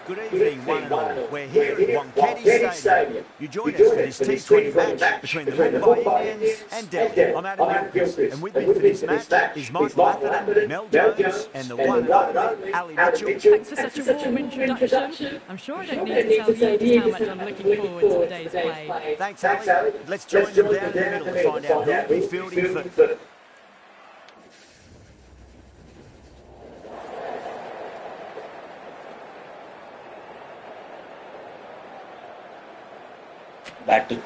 Good evening, one and all. We're here at Wankhede Stadium. You join us for this T20 match between the Mumbai Indians and Delhi. I'm Adam Gilchrist, and with me for this match is Michael Atherton, Mel Jones, and the one and only Ali Mitchell. Thanks for such a warm introduction. I'm sure I don't need to tell you just how much I'm looking forward to today's play. Thanks, Ali. Let's join them down in the middle to find out who'll be fielding for... Batting.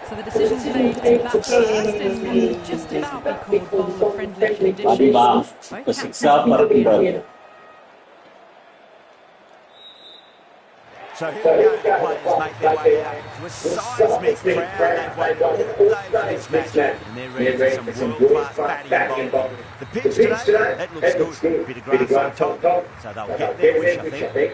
So the decision's made to bat first in what will just about be called bowler-friendly conditions. Both captains will be in. So here we go, the players make their way out to a seismic crowd. They've waited all day for this match, and they're ready for some world-class batting and bowling. The pitch today, that looks good. Bit of grass on top, so they'll get their wish, I think.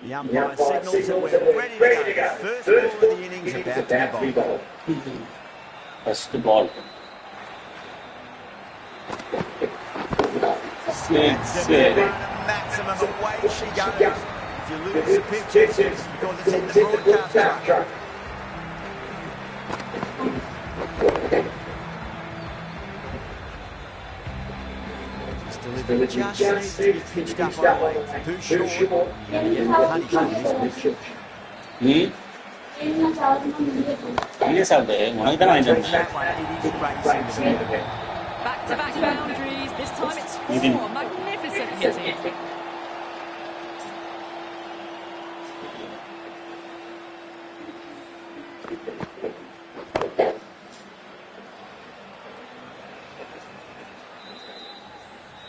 The umpire signals that we're ready to go. First ball of the innings about to be bowled. First ball. That's the big run of maximum. Away she goes. If you lose the pitch, it's because it's in the broadcast truck. Delivery just needs to be pitched up on the leg. Too short. You're going to get punished on this pitch. Yes, I'll be. One of them I don't know. Back-to-back boundaries. This time it's 4. Magnificent hitting.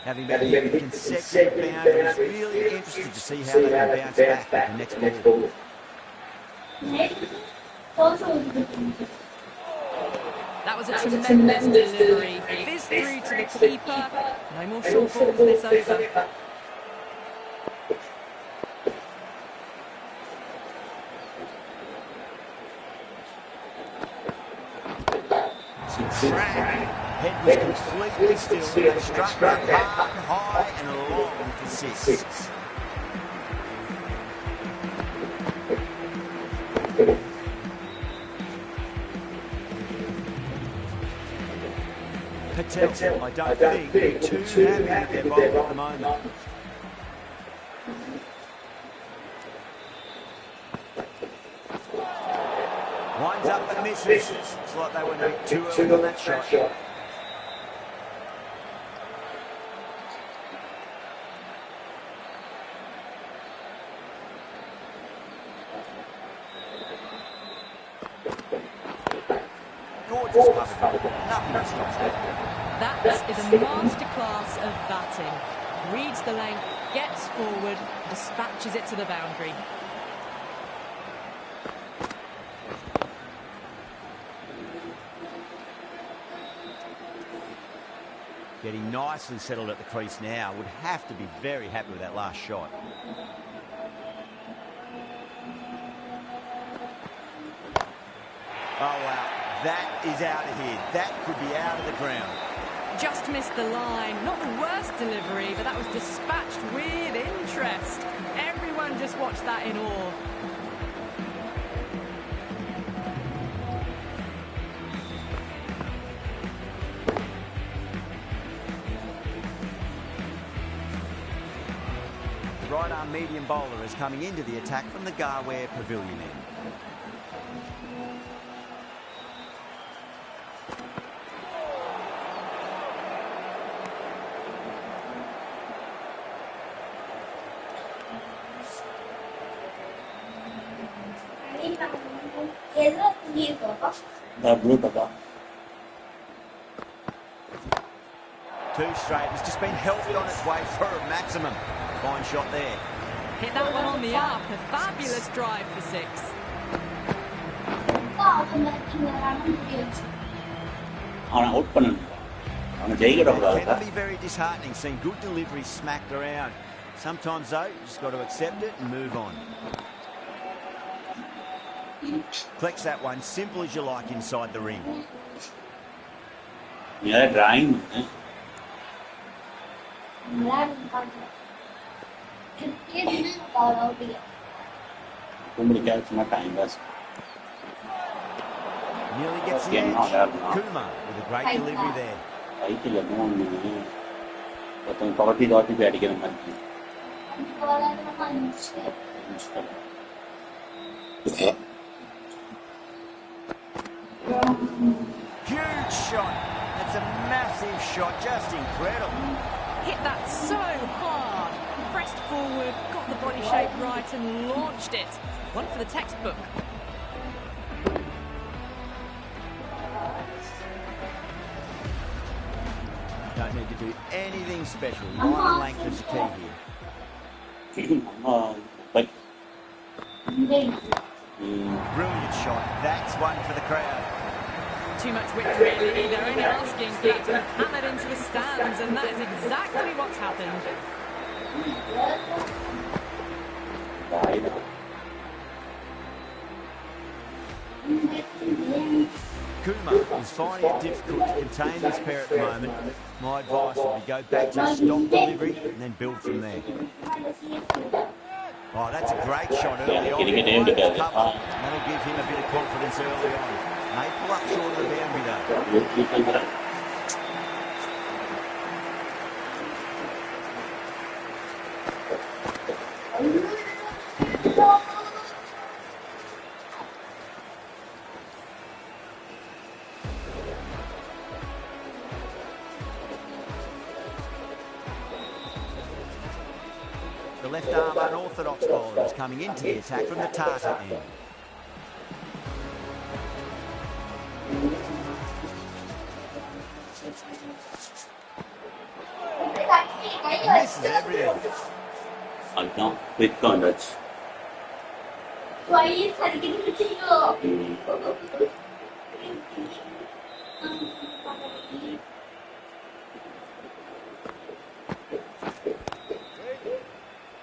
Having been hit consecutive boundaries, really interested to see how they can bounce back at the next ball. That was a tremendous delivery. Fizz through to the keeper. No more short balls this over. Head was completely still. They struck that hard, high and long for 6. Patel, I don't think they're too happy with their ball at the moment. Winds up and misses. It's like they went a bit too early on that shot. Gorgeous cover. Nothing stops that. That is a masterclass of batting. Reads the length, gets forward, dispatches it to the boundary. Getting nicely settled at the crease now. Would have to be very happy with that last shot. Oh, wow. That is out of here. That could be out of the ground. Just missed the line. Not the worst delivery, but that was dispatched with interest. Everyone just watched that in awe. The right-arm medium bowler is coming into the attack from the Garware Pavilion end. Blue Baba. 2 straight. It's just been helped on its way for a maximum. Fine shot there. Hit that one on the up. A fabulous drive for 6. It can be very disheartening seeing good delivery smacked around. Sometimes, though, you just got to accept it and move on. Collects that one, simple as you like, inside the ring. Yeah, drawing. Kumrika cuma time pass. Nearly gets the Yeah, edge. no, no. Kuma with a great delivery there. Baik lah, mohon ni. Betul, party beradi kan macam. Huge shot. That's a massive shot. Just incredible. Hit that so hard. Pressed forward, got the body shape right and launched it. One for the textbook. Don't need to do anything special. Line and length is the key here. Baik. Brilliant shot. That's one for the crowd. Too much width, really. They're only asking for that to be hammered into the stands, and that is exactly what's happened. Baik. Kuma is finding it difficult to contain this pair at the moment. My advice would be go back to stock delivery and then build from there. Oh, that's a great shot early on. Getting it in because That'll give him a bit of confidence early on. May pull up short of the boundary though. The left arm unorthodox bowler is coming into the attack from the Tata end. Misses everything. Agak quick conduct.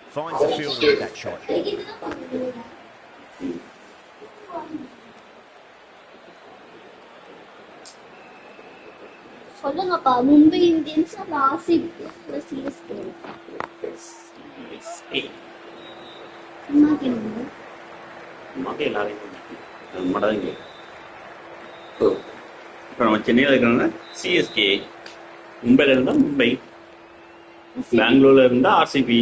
Finds the fielder with that shot. சொல்லுங்கப்பா Mumbai Indians RCB CSK அம்மாக்கு என்ன அம்மாக்கு எல்லாரையும் நம்ம தான் இங்கே இப்போ நம்ம சென்னையில் இருக்கிறவங்க சிஎஸ்கே, மும்பையில் இருந்தால் மும்பை, பெங்களூர்ல இருந்தால் ஆர்சிபி,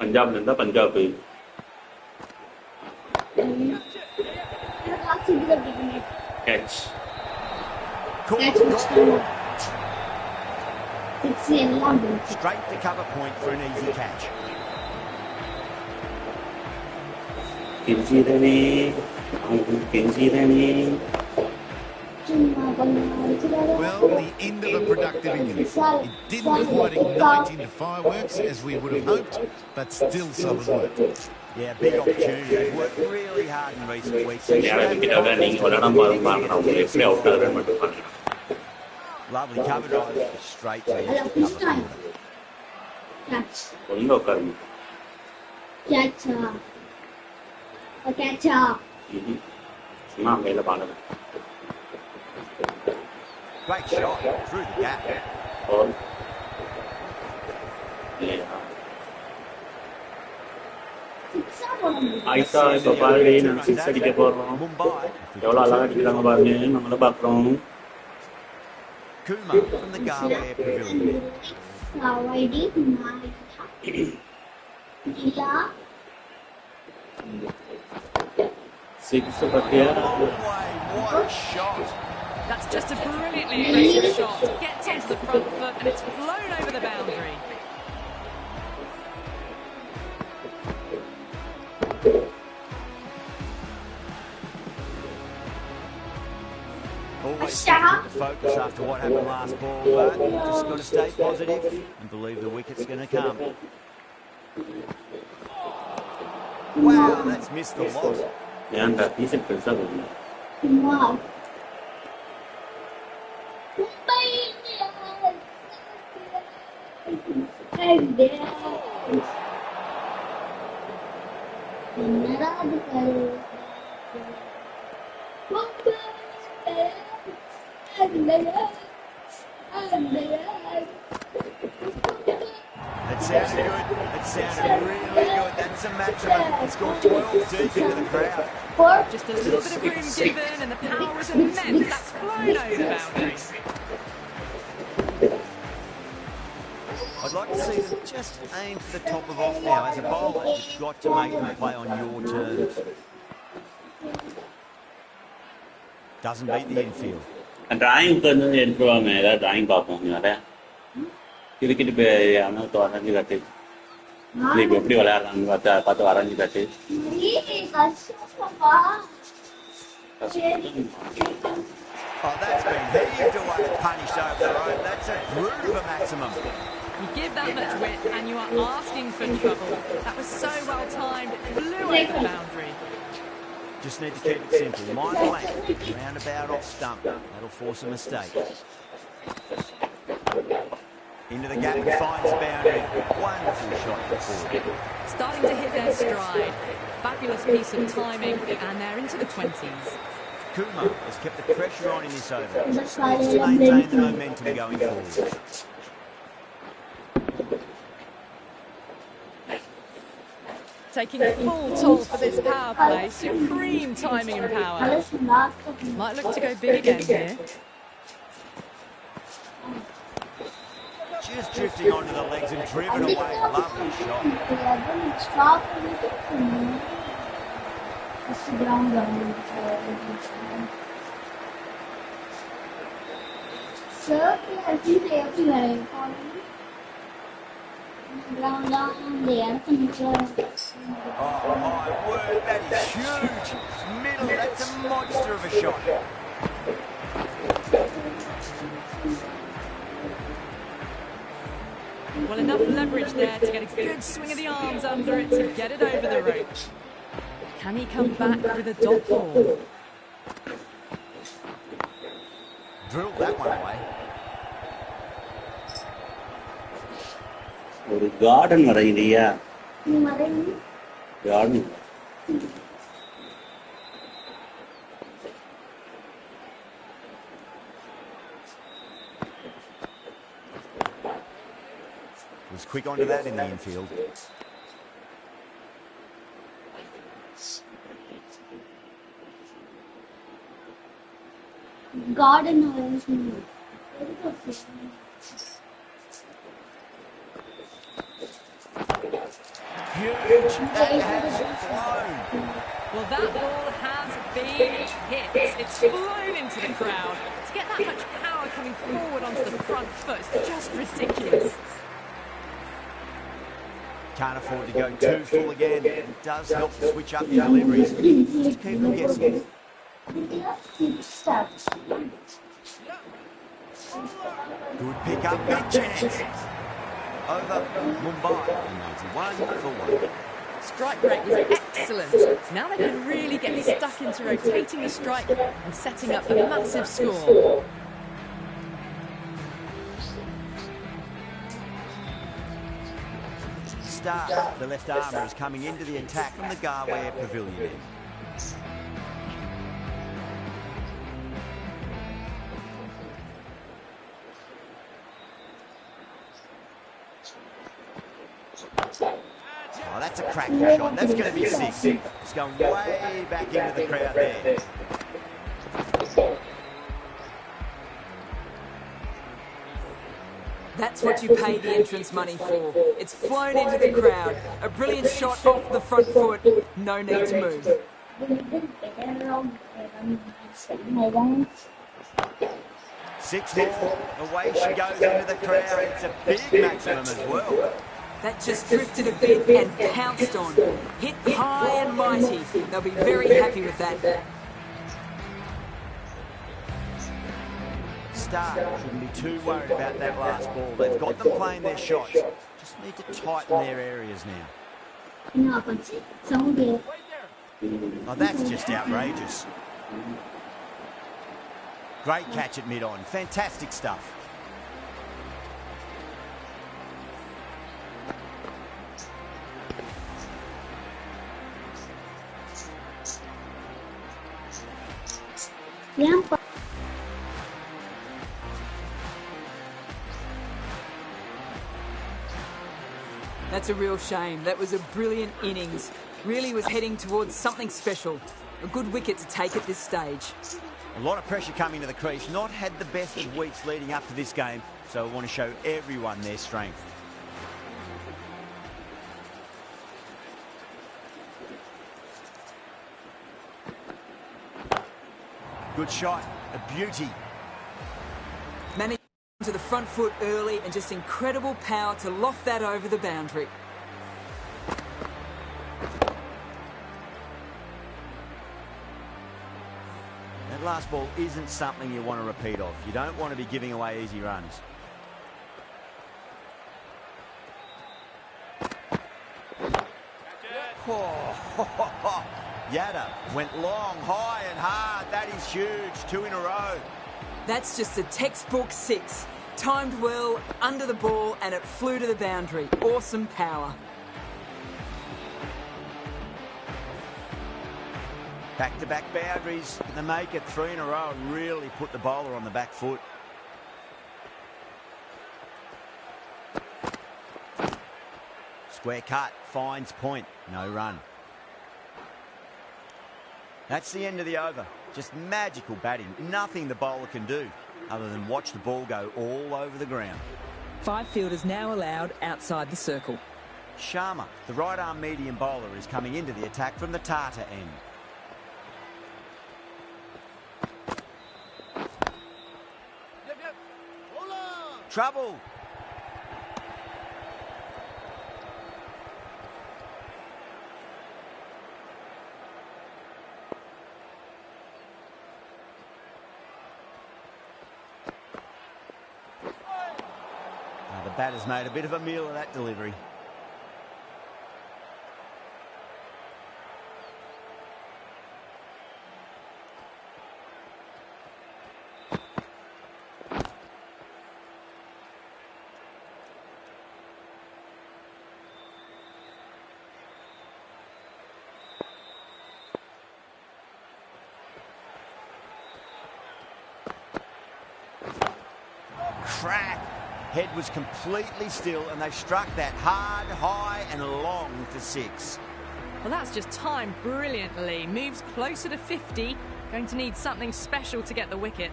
பஞ்சாப்ல இருந்தால் பஞ்சாப். ஆர்சிபி தான் பிடிக்கும். Catch Straight to cover point for an easy catch. கிஞ்சிதனே கிஞ்சிதனே. Well, the end of a productive innings. It didn't quite ignite into fireworks as we would have hoped, but still solid work. Yeah, big opportunity. They've worked really hard in recent weeks. யாராவது நீங்கள் விளையாடாம பாருங்க, அவங்க எப்படி out ஆகுறேன்னு மட்டும் பாருங்க. Lovely cover drive straight to the edge of cover. ஒழுங்கா உட்காருங்க. சும்மா மேல பாருங்க. Great shot through the gap. ஐசா இப்ப பாருங்க, நம்ம சிக்ஸ் அடிக்க போறோம். எவ்வளவு அழகா அடிக்கிறாங்க பாருங்க, நம்மள பாக்குறோம். Kuma from the Galway Pavilion. Six பத்தியா? What a shot! That's just a brilliantly aggressive shot. Gets onto the front foot and it's flown over the boundary. Always difficult to focus after what happened last ball, but just got to stay positive and believe the wicket's going to come. Wow, that's missed a lot. ஏன்டா t-shirt பெருசா போகுது. என்னடா அது பாரு. sounded good. It sounded really good. That's a maximum. He scored 12 deep into the crowd. Just a little bit of room given, and the power was immense. That's flown over the boundary. I'd like to see them just aim for the top of off now. As a bowler, you've got to make them play on your terms. Doesn't beat the infield. Drawing வந்து எடுத்துருவாங்க ஏதாவது drawing பார்ப்போம் நிறையா cricket வரைஞ்சி காட்டு இப்போ எப்படி விளையாடுறாங்க பார்த்து வரைஞ்சி காட்டு Oh, that's been heaved away and punished over the road. That's a brute of a maximum. You give that much width and you are asking for trouble. That was so well timed, it flew over the boundary. Just need to keep it simple. Mind blank, roundabout off stump. That'll force a mistake. Into the gap and finds the boundary. Wonderful shot for forward. Starting to hit their stride. Fabulous piece of timing, and they're into the 20s. Kumar has kept the pressure on in this over. Just needs to maintain the momentum going forward. Taking full toll for this power play. Supreme timing and power. Might look to go big again here. Just drifting onto the legs and driven away. Lovely shot. Down there. Oh, my word, that is huge. Middle, that's a monster of a shot. Well, enough leverage there to get a good swing of the arms under it to get it over the rope. Can he come back with a dot ball? Drilled that one away. ஒரு garden வரையிலையா garden Was quick onto that in the infield. Garden Huge. That has flown. Well, that ball has been hit. It's flown into the crowd. To get that much power coming forward onto the front foot is just ridiculous. Can't afford to go too full again. It does help to switch up your deliveries. Just keep them guessing. Good pick up, big chance. Over Mumbai in 91 for 1. Strike rate was excellent. Now they can really get stuck into rotating the strike and setting up a massive score. Stark, the left armour, is coming into the attack from the Garware Pavilion end. Oh, that's a cracking shot. That's going to be six. It's going way back into the crowd there. That's what you pay the entrance money for. It's flown into the crowd. A brilliant shot off the front foot. No need to move. 6 more. Away she goes into the crowd. It's a big maximum as well. That just drifted a bit and pounced on. Hit high and mighty. They'll be very happy with that. Stark shouldn't be too worried about that last ball. They've got them playing their shots. Just need to tighten their areas now. Oh, that's just outrageous. Great catch at mid-on. Fantastic stuff. That's a real shame. That was a brilliant innings. Really was heading towards something special. A good wicket to take at this stage. A lot of pressure coming to the crease. Not had the best of weeks leading up to this game, so I want to show everyone their strength. Good shot, a beauty. Managed to the front foot early and just incredible power to loft that over the boundary. That last ball isn't something you want to repeat of. You don't want to be giving away easy runs. Oh, Yadav went long, high and hard. That is huge. 2 in a row. That's just a textbook 6. Timed well, under the ball, and it flew to the boundary. Awesome power. Back-to-back boundaries. Can they make it 3 in a row and really put the bowler on the back foot? Square cut, finds point. No run. That's the end of the over. Just magical batting. Nothing the bowler can do other than watch the ball go all over the ground. 5 fielders now allowed outside the circle. Sharma, the right-arm medium bowler, is coming into the attack from the Tata end. Trouble. The batter's made a bit of a meal of that delivery. Crack. Head was completely still and they've struck that hard, high and long for 6. Well, that's just timed brilliantly. Moves closer to 50. Going to need something special to get the wicket.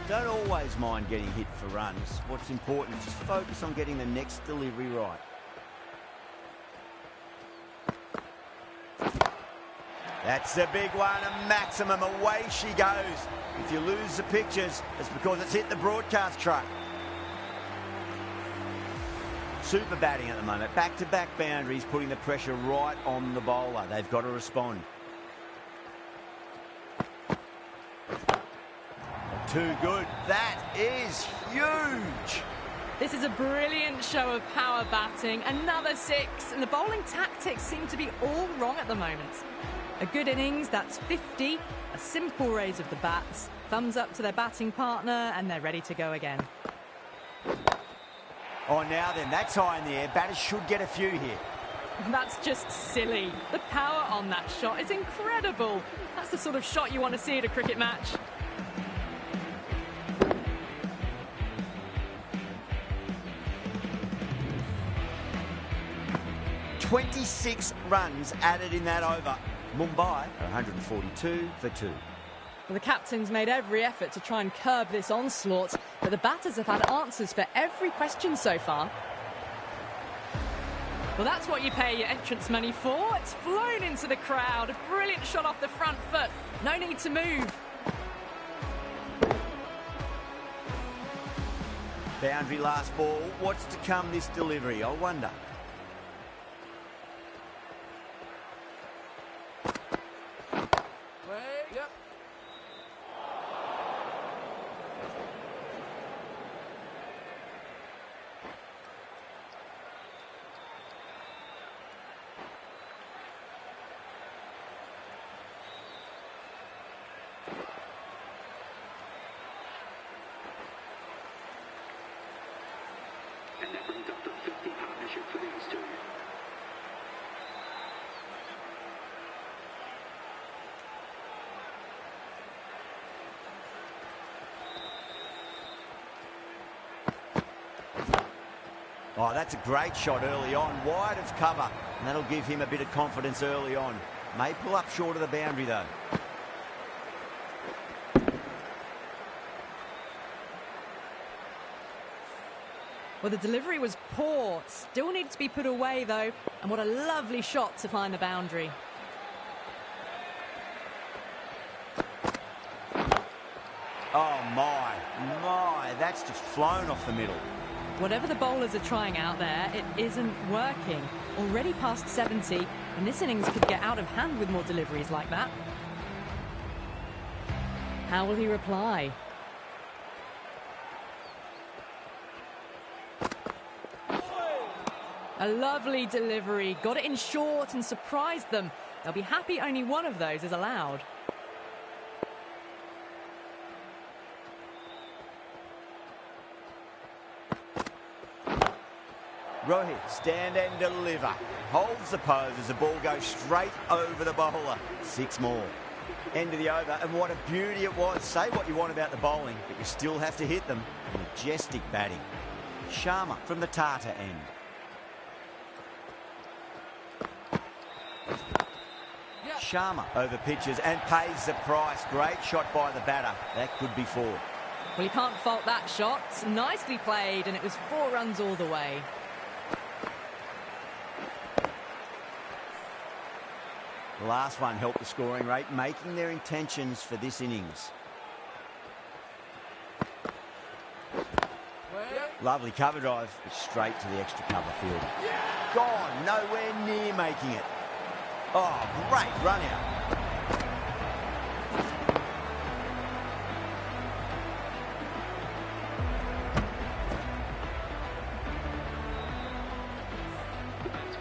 Don't always mind getting hit for runs. What's important is just focus on getting the next delivery right. That's a big one, a maximum. Away she goes. If you lose the pictures, it's because it's hit the broadcast truck. Super batting at the moment. Back-to-back boundaries, putting the pressure right on the bowler. They've got to respond. Too good. That is huge. This is a brilliant show of power batting. Another 6. And the bowling tactics seem to be all wrong at the moment. A good innings, that's 50. A simple raise of the bats. Thumbs up to their batting partner, and they're ready to go again. Oh, now then, that's high in the air. Batters should get a few here. That's just silly. The power on that shot is incredible. That's the sort of shot you want to see at a cricket match. "26 runs added in that over. Mumbai are 142 for 2. Well, the captain's made every effort to try and curb this onslaught, but the batters have had answers for every question so far. Well, that's what you pay your entrance money for. It's flown into the crowd. A brilliant shot off the front foot. No need to move. Boundary last ball. What's to come this delivery, I wonder. And that brings up the 50 partnership for the Oh, that's a great shot early on, wide of cover, and that'll give him a bit of confidence early on. May pull up short of the boundary, though. Well, the delivery was poor. Still needs to be put away, though. And what a lovely shot to find the boundary. Oh, my. That's just flown off the middle. Whatever the bowlers are trying out there, it isn't working. Already past 70, and this innings could get out of hand with more deliveries like that. How will he reply? A lovely delivery. Got it in short and surprised them. They'll be happy only one of those is allowed. Rohit, stand and deliver. Holds the pose as the ball goes straight over the bowler. 6 more. End of the over, and what a beauty it was. Say what you want about the bowling, but you still have to hit them. Majestic batting. Sharma from the Tata end. Sharma over pitches and pays the price. Great shot by the batter. That could be 4. Well, you can't fault that shot. Nicely played, and it was 4 runs all the way. The last one helped the scoring rate, making their intentions for this innings. Lovely cover drive, but straight to the extra cover field. Gone, nowhere near making it. Oh, great run out.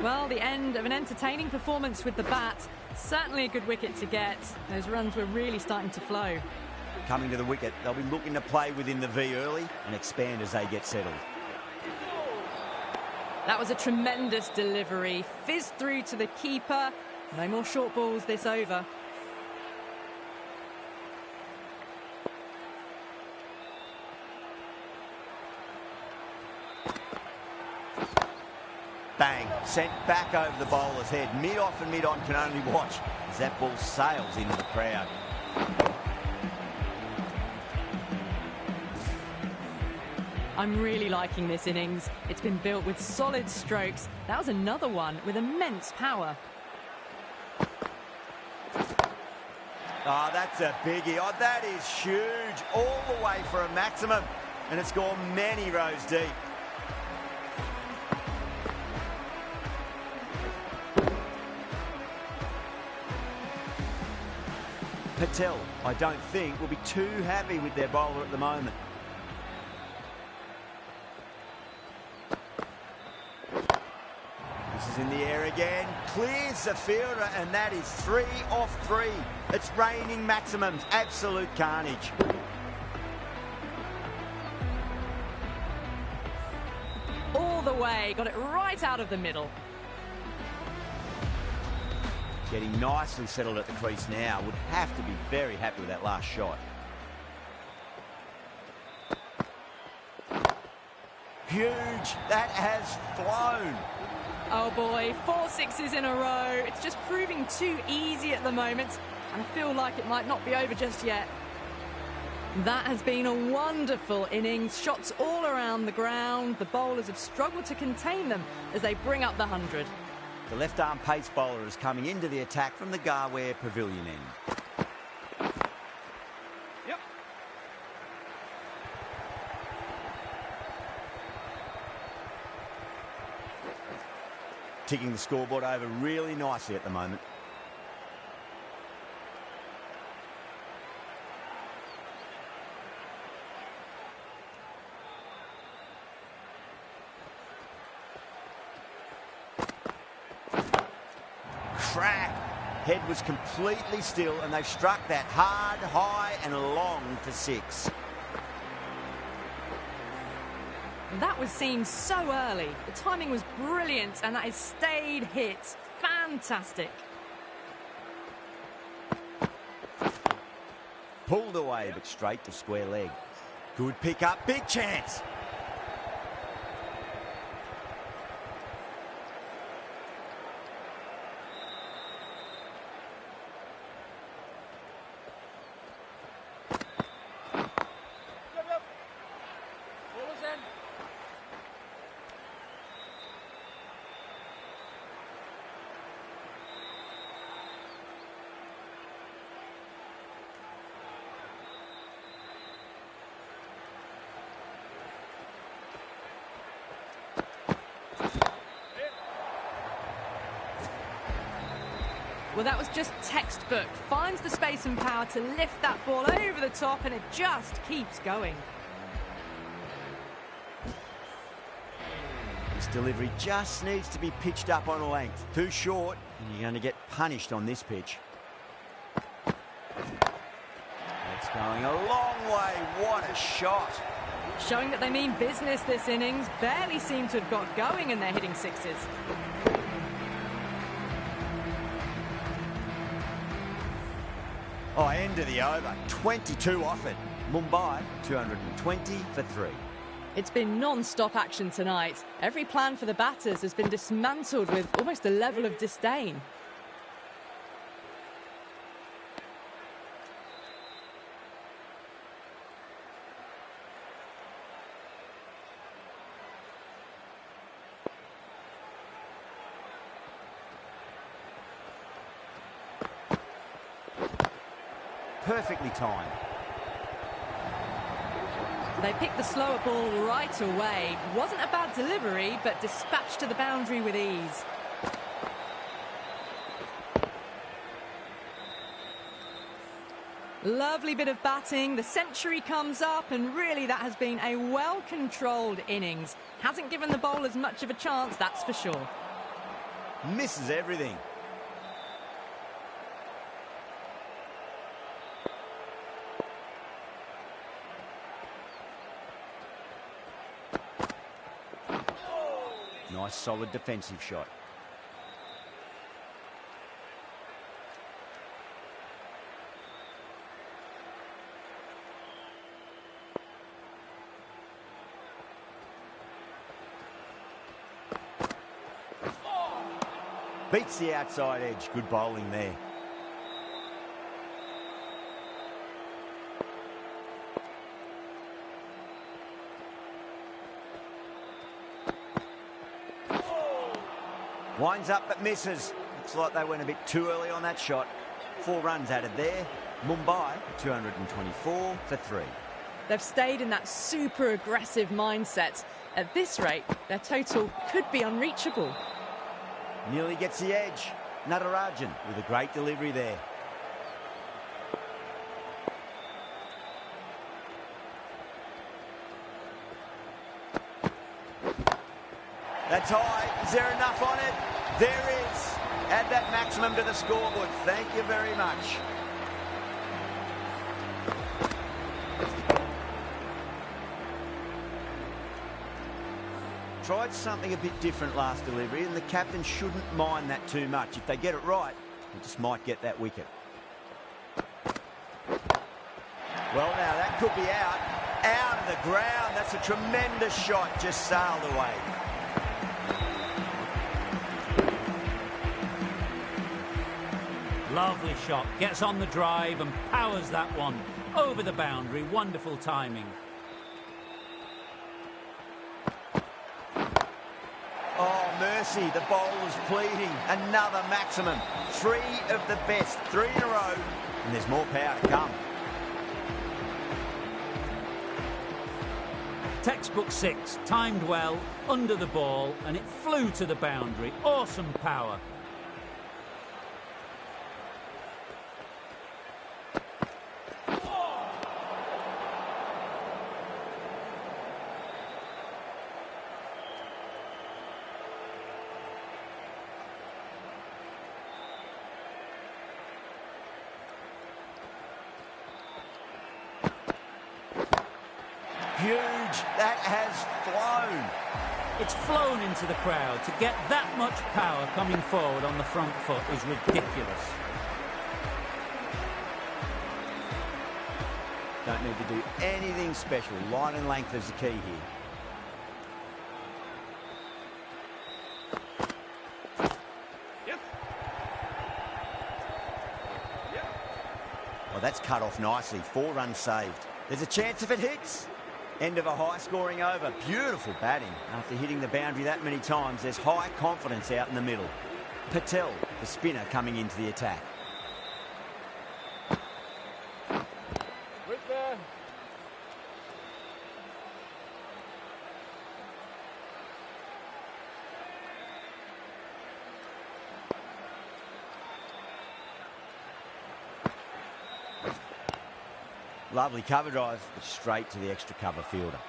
Well, the end of an entertaining performance with the bat. Certainly a good wicket to get. Those runs were really starting to flow. Coming to the wicket, they'll be looking to play within the V early and expand as they get settled. That was a tremendous delivery. Fizzed through to the keeper. No more short balls this over. Bang, sent back over the bowler's head. Mid-off and mid-on can only watch as that ball sails into the crowd. I'm really liking this innings. It's been built with solid strokes. That was another one with immense power. Oh, that's a biggie. Oh, that is huge. All the way for a maximum. And it's gone many rows deep. Patel, I don't think, will be too happy with their bowler at the moment. This is in the air again. Clears the fielder, and that is 3 off 3. It's raining maximums. Absolute carnage. All the way. Got it right out of the middle. Getting nicely settled at the crease now. Would have to be very happy with that last shot. Huge. That has flown. Oh boy, 4 sixes in a row. It's just proving too easy at the moment, and I feel like it might not be over just yet. That has been a wonderful innings. Shots all around the ground. The bowlers have struggled to contain them as they bring up the 100. The left-arm pace bowler is coming into the attack from the Garware Pavilion end. Yep. Ticking the scoreboard over really nicely at the moment. Crack. Head was completely still, and they've struck that hard, high and long for 6. That was seen so early. The timing was brilliant, and that has stayed hit. Fantastic. Pulled away, but straight to square leg. Good pick up, big chance. Well, that was just textbook. Finds the space and power to lift that ball over the top, and it just keeps going. This delivery just needs to be pitched up on a length. Too short, and you're going to get punished on this pitch. It's going a long way. What a shot. Showing that they mean business this innings. Barely seem to have got going, and they're hitting sixes. Oh, end of the over. 22 off it. Mumbai, 220 for 3. It's been non-stop action tonight. Every plan for the batters has been dismantled with almost a level of disdain. Perfectly timed. They picked the slower ball right away. Wasn't a bad delivery, but dispatched to the boundary with ease. Lovely bit of batting. The century comes up, and really that has been a well-controlled innings. Hasn't given the bowlers much of a chance, that's for sure. Misses everything. Nice solid defensive shot. Beats the outside edge. Good bowling there. Winds up but misses. Looks like they went a bit too early on that shot. 4 runs added there. Mumbai, 224 for 3. They've stayed in that super aggressive mindset. At this rate, their total could be unreachable. Nearly gets the edge. Natarajan with a great delivery there. That's high. Is there enough on it? There is. Add that maximum to the scoreboard. Thank you very much. Tried something a bit different last delivery, and the captain shouldn't mind that too much. If they get it right, they just might get that wicket. Well, now, that could be out. Out of the ground. That's a tremendous shot. Just sailed away. Lovely shot. Gets on the drive and powers that one over the boundary. Wonderful timing. Oh, mercy, the bowler's pleading. Another maximum. 3 of the best. 3 in a row. And there's more power to come. Textbook 6, timed well, under the ball, and it flew to the boundary. Awesome power. Huge. That has flown. It's flown into the crowd. To get that much power coming forward on the front foot is ridiculous. Don't need to do anything special. Line and length is the key here. Well, that's cut off nicely. 4 runs saved. There's a chance if it hits. End of a high-scoring over. Beautiful batting. After hitting the boundary that many times, there's high confidence out in the middle. Patel, the spinner, coming into the attack. Lovely cover drive, but straight to the extra cover fielder.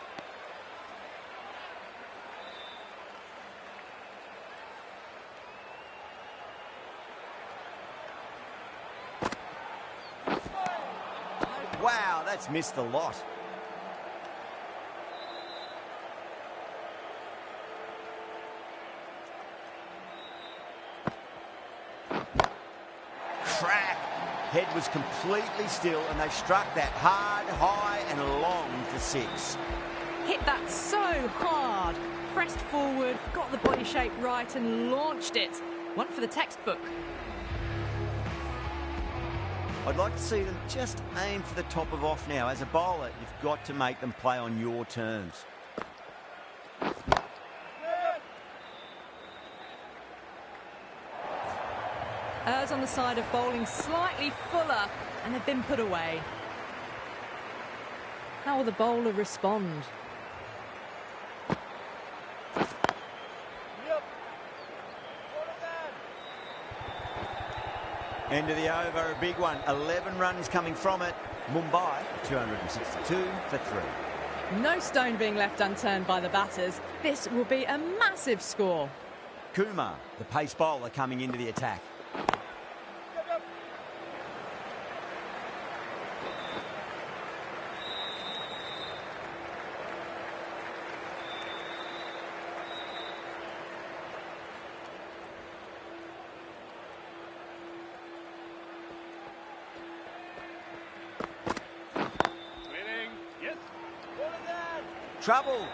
Wow, that's missed the lot. Crack. Head was completely still and they struck that hard, high and long for 6. Hit that so hard. Pressed forward, got the body shape right and launched it. One for the textbook. I'd like to see them just aim for the top of off now. As a bowler, you've got to make them play on your terms. Errs on the side of bowling slightly fuller, and they've been put away. How will the bowler respond? End of the over, a big one. 11 runs coming from it. Mumbai, 262 for 3. No stone being left unturned by the batters. This will be a massive score. Kumar, the pace bowler, coming into the attack. Trouble.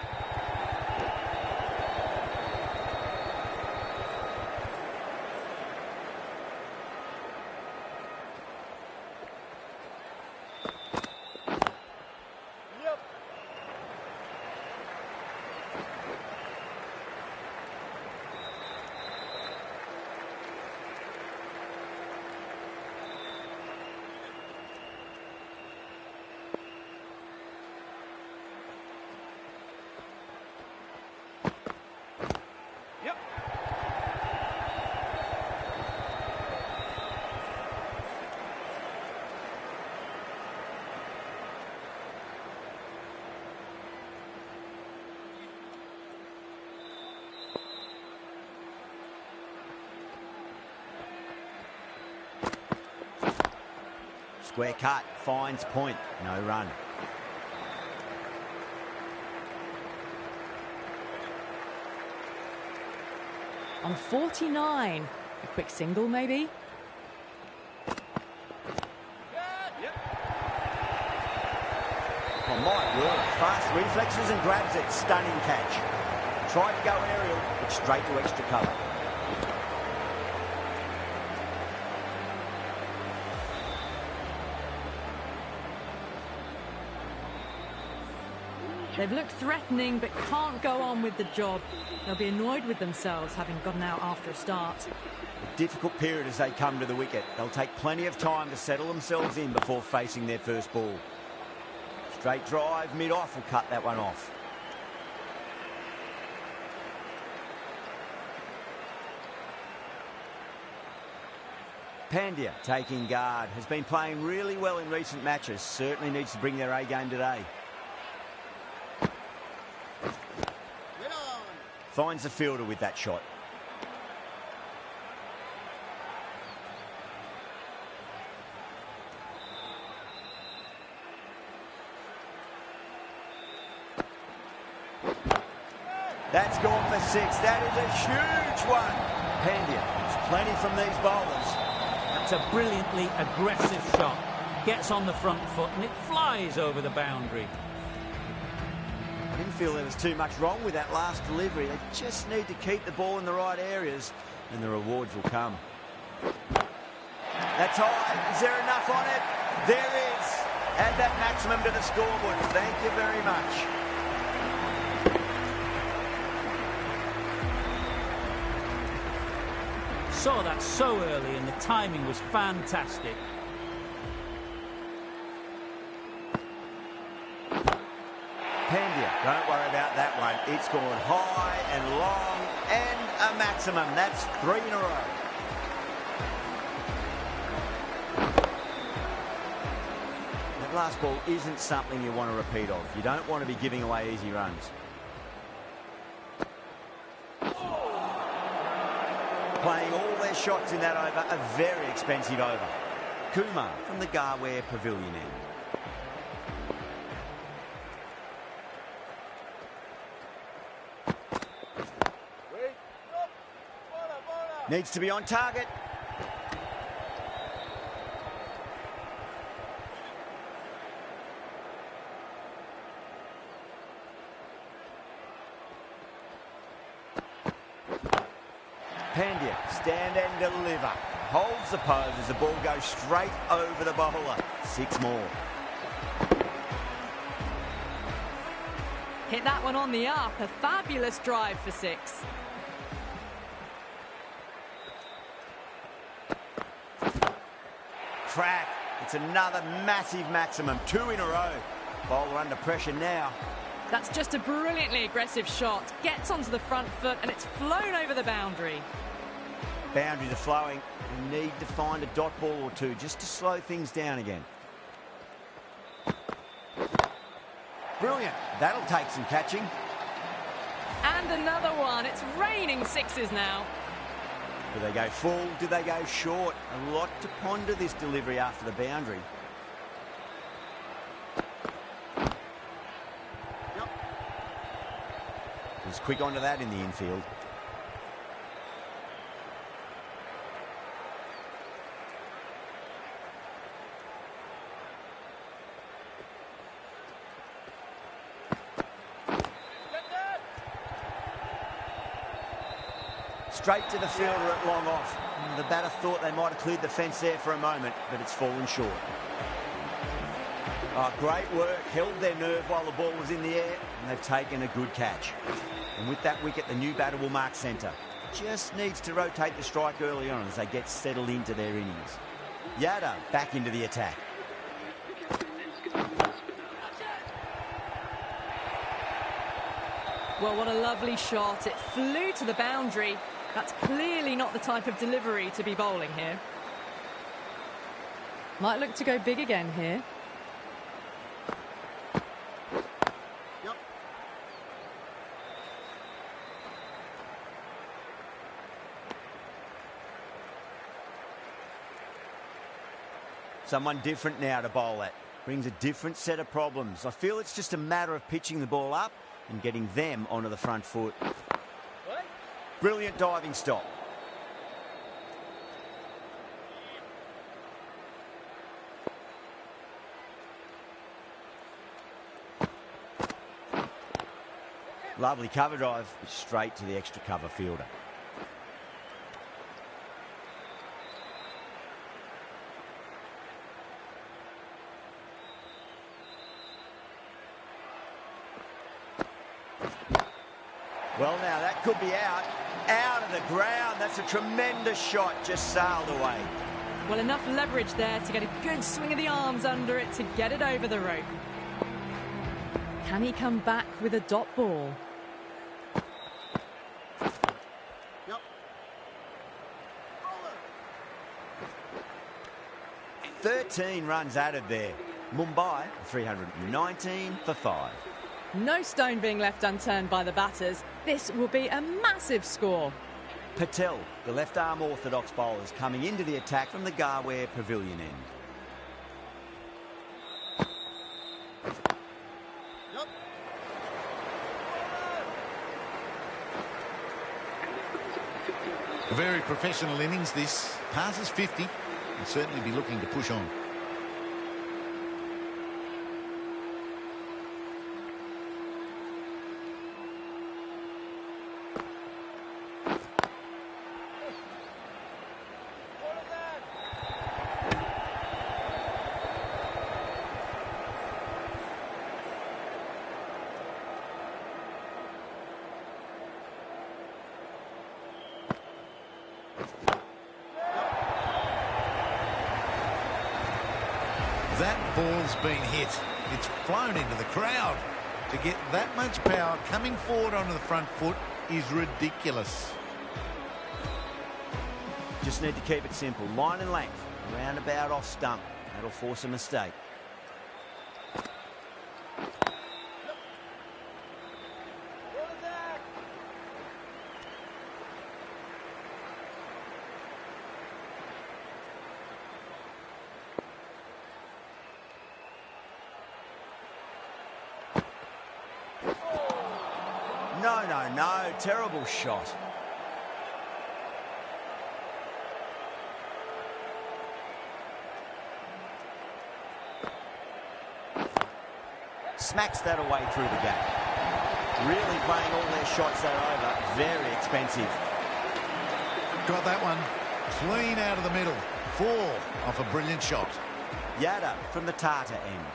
Square cut, finds point, no run. On 49. A quick single, maybe? Oh, my word. Fast reflexes and grabs it. Stunning catch. Tried to go aerial, but straight to extra cover. They've looked threatening, but can't go on with the job. They'll be annoyed with themselves, having gotten out after a start. A difficult period as they come to the wicket. They'll take plenty of time to settle themselves in before facing their first ball. Straight drive, mid-off will cut that one off. Pandya taking guard. Has been playing really well in recent matches. Certainly needs to bring their A-game today. Finds the fielder with that shot. That's gone for 6. That is a huge one. Pandya, there's plenty from these bowlers. That's a brilliantly aggressive shot. Gets on the front foot and it flies over the boundary. I didn't feel there was too much wrong with that last delivery. They just need to keep the ball in the right areas and the rewards will come. That's high. Is there enough on it? There is. Add that maximum to the scoreboard. Thank you very much. Saw that so early and the timing was fantastic. Pandya, don't worry about that one. It's gone high and long and a maximum. That's 3 in a row. That That last ball isn't something you want to repeat of. You don't want to be giving away easy runs. Playing all their shots in that over, a very expensive over. Kumar from the Garware Pavilion end. Needs to be on target. Pandya, stand and deliver. Holds the pose as the ball goes straight over the bowler. 6 more. Hit that one on the up. A fabulous drive for 6. Crack. It's another massive maximum. 2 in a row. Bowler under pressure now. That's just a brilliantly aggressive shot. Gets onto the front foot and it's flown over the boundary. Boundaries are flowing. We need to find a dot ball or two just to slow things down again. Brilliant. That'll take some catching. And another one. It's raining 6s now. Do they go full? Do they go short? A lot to ponder this delivery after the boundary. He's quick onto that in the infield. Straight to the fielder at long off. The batter thought they might have cleared the fence there for a moment, but it's fallen short. Oh, great work. Held their nerve while the ball was in the air, and they've taken a good catch. And with that wicket, the new batter will mark centre. Just needs to rotate the strike early on as they get settled into their innings. Yadav back into the attack. Well, what a lovely shot. It flew to the boundary. That's clearly not the type of delivery to be bowling here. Might look to go big again here. Yep. Someone different now to bowl at. Brings a different set of problems. I feel it's just a matter of pitching the ball up and getting them onto the front foot. What? Brilliant diving stop. Lovely cover drive, straight to the extra cover fielder. Well, now that could be out of the ground. That's a tremendous shot, just sailed away. Well, enough leverage there to get a good swing of the arms under it to get it over the rope. Can he come back with a dot ball? Yep. 13 runs added there. Mumbai, 319 for 5. No stone being left unturned by the batters. This will be a massive score. Patel, the left-arm orthodox bowlers, coming into the attack from the Garware Pavilion end. Yep. A very professional innings this. Passes 50. Will certainly be looking to push on. That ball's been hit. It's flown into the crowd. To get that much power coming forward onto the front foot is ridiculous. Just need to keep it simple. Line and length. Roundabout off stump. That'll force a mistake. No, no, no. Terrible shot. Smacks that away through the gap. Really playing all their shots that over. Very expensive. Got that one clean out of the middle. 4 off a brilliant shot. Yada from the Tata end.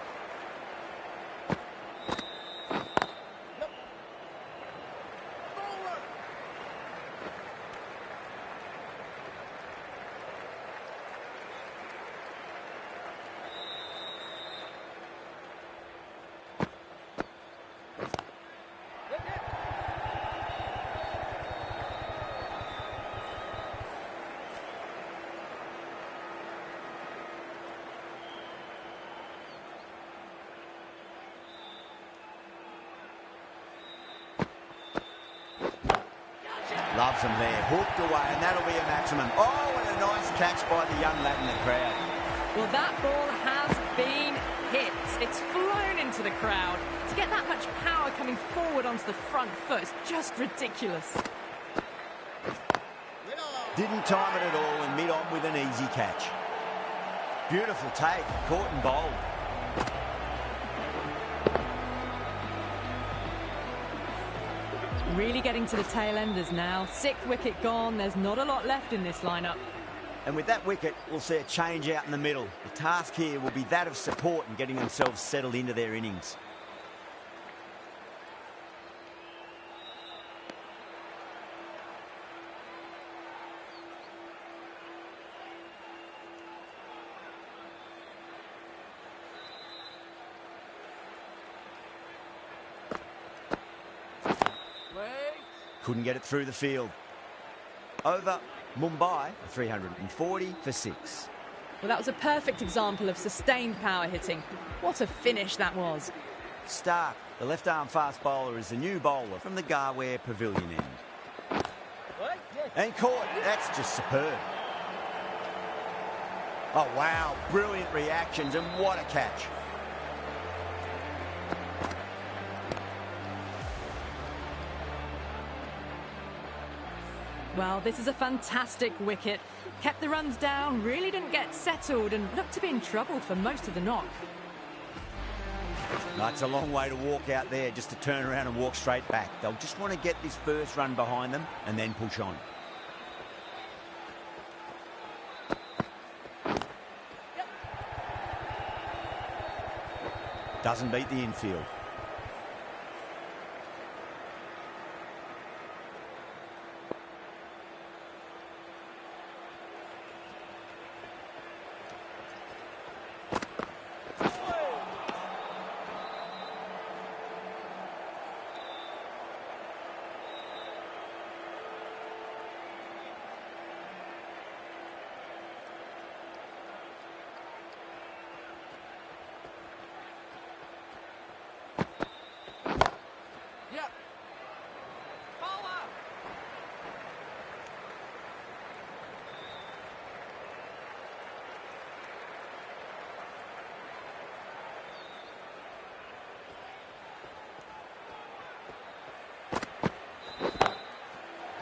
Loves them there, hooked away, and that'll be a maximum. Oh, and a nice catch by the young lad in the crowd. Well, that ball has been hit. It's flown into the crowd. To get that much power coming forward onto the front foot is just ridiculous. Didn't time it at all and mid-on with an easy catch. Beautiful take, caught and bowled. Really getting to the tail enders now. 6th wicket gone. There's not a lot left in this lineup. And with that wicket, we'll see a change out in the middle. The task here will be that of support and getting themselves settled into their innings. Couldn't get it through the field. Over Mumbai, 340 for 6. Well, that was a perfect example of sustained power hitting. What a finish that was. Stark, the left-arm fast bowler, is the new bowler from the Garware Pavilion end. And caught. That's just superb. Oh, wow. Brilliant reactions, and what a catch. Well, this is a fantastic wicket. Kept the runs down, really didn't get settled, and looked to be in trouble for most of the knock. That's a long way to walk out there, just to turn around and walk straight back. They'll just want to get this first run behind them and then push on. Doesn't beat the infield.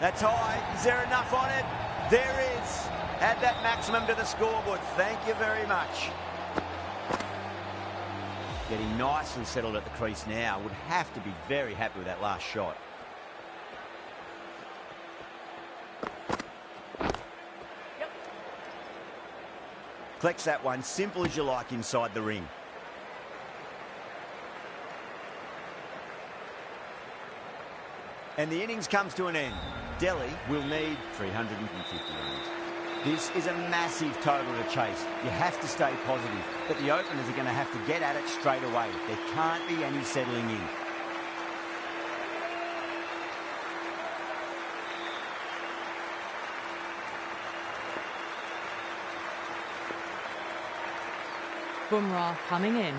That's high. Is there enough on it? There is. Add that maximum to the scoreboard. Thank you very much. Getting nicely settled at the crease now. Would have to be very happy with that last shot. Collects that one, simple as you like, inside the ring. And the innings comes to an end. Delhi will need 350 runs. This is a massive total to chase. You have to stay positive, but the openers are going to have to get at it straight away. There can't be any settling in. Bumrah coming in.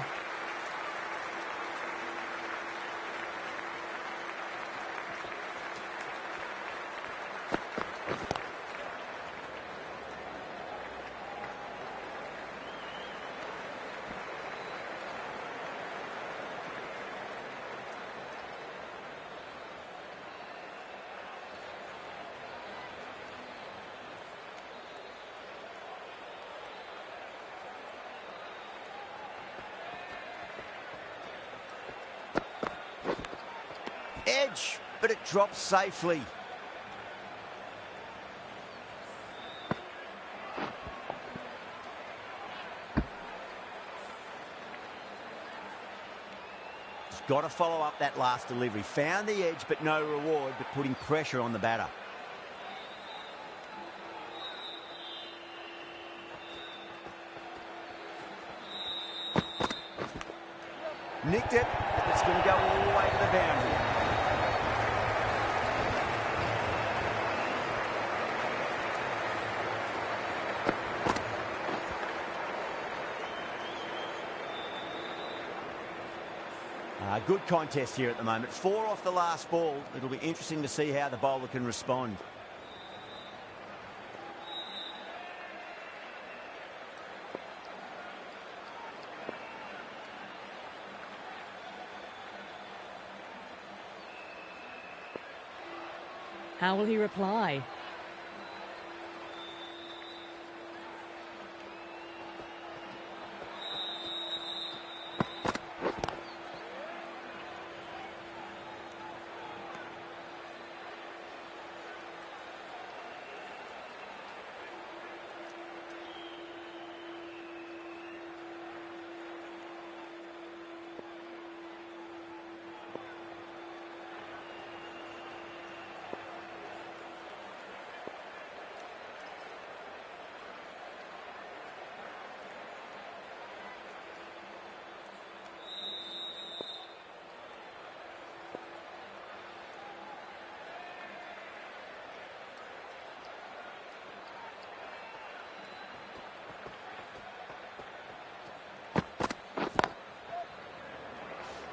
edge, but it drops safely. Just got to follow up that last delivery. Found the edge, but no reward, but putting pressure on the batter. Nicked it. It's going to go all the way to the boundary. Good contest here at the moment. 4 off the last ball. It'll be interesting to see how the bowler can respond. How will he reply?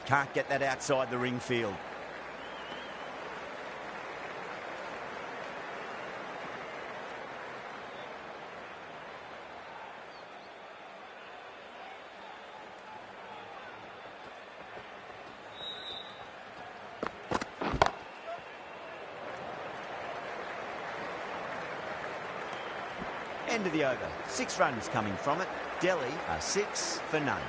Can't get that outside the ring field. End of the over. 6 runs coming from it. Delhi are 6 for none.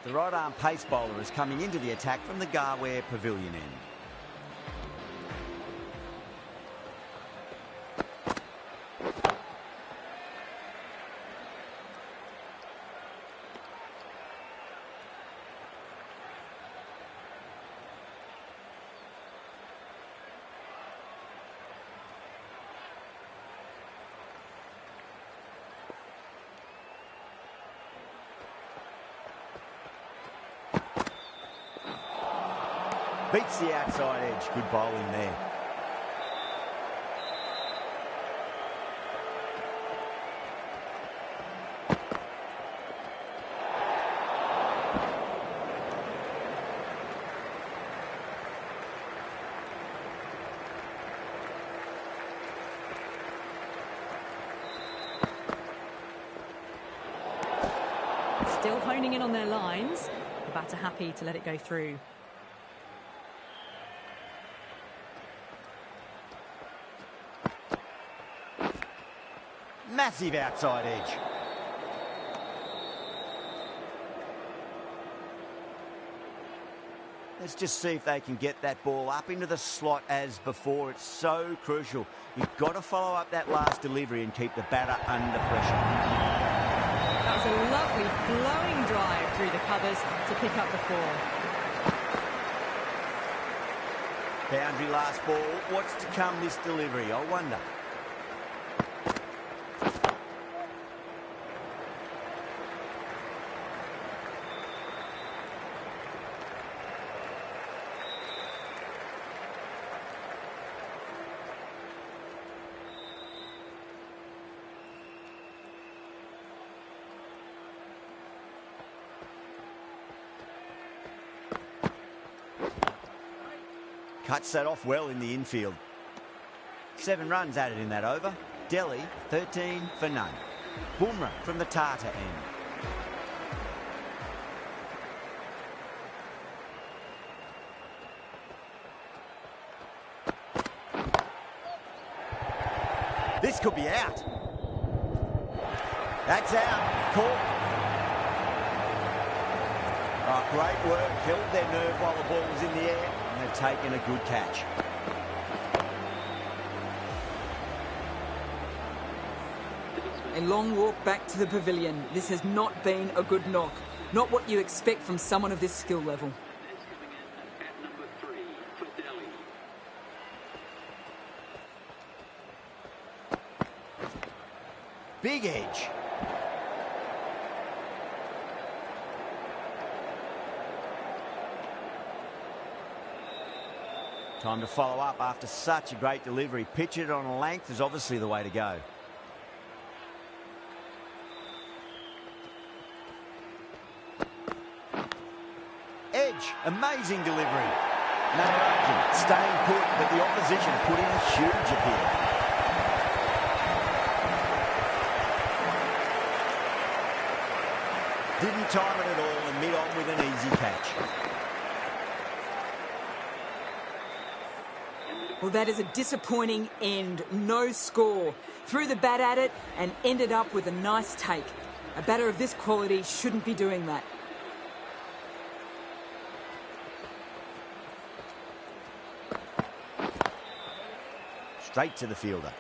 The right-arm pace bowler is coming into the attack from the Garware Pavilion end. Beats the outside edge. Good bowling there. Still honing in on their lines. The batter happy to let it go through. Massive outside edge. Let's just see if they can get that ball up into the slot as before. It's so crucial. You've got to follow up that last delivery and keep the batter under pressure. That was a lovely flowing drive through the covers to pick up the 4. Boundary last ball. What's to come this delivery? I wonder. Cuts that off well in the infield. 7 runs added in that over. Delhi, 13 for none. Bumrah from the Tata end. This could be out. That's out. call. Oh, great work. Held their nerve while the ball was in the air, and they've taken a good catch. A long walk back to the pavilion. This has not been a good knock. Not what you expect from someone of this skill level. Big edge. Time to follow up after such a great delivery. Pitch it on a length is obviously the way to go. Edge, amazing delivery. Natarajan staying put, but the opposition put in a huge appeal. Didn't time it at all and mid-on with an easy catch. Well, that is a disappointing end. No score. Threw the bat at it and ended up with a nice take. A batter of this quality shouldn't be doing that. Straight to the fielder.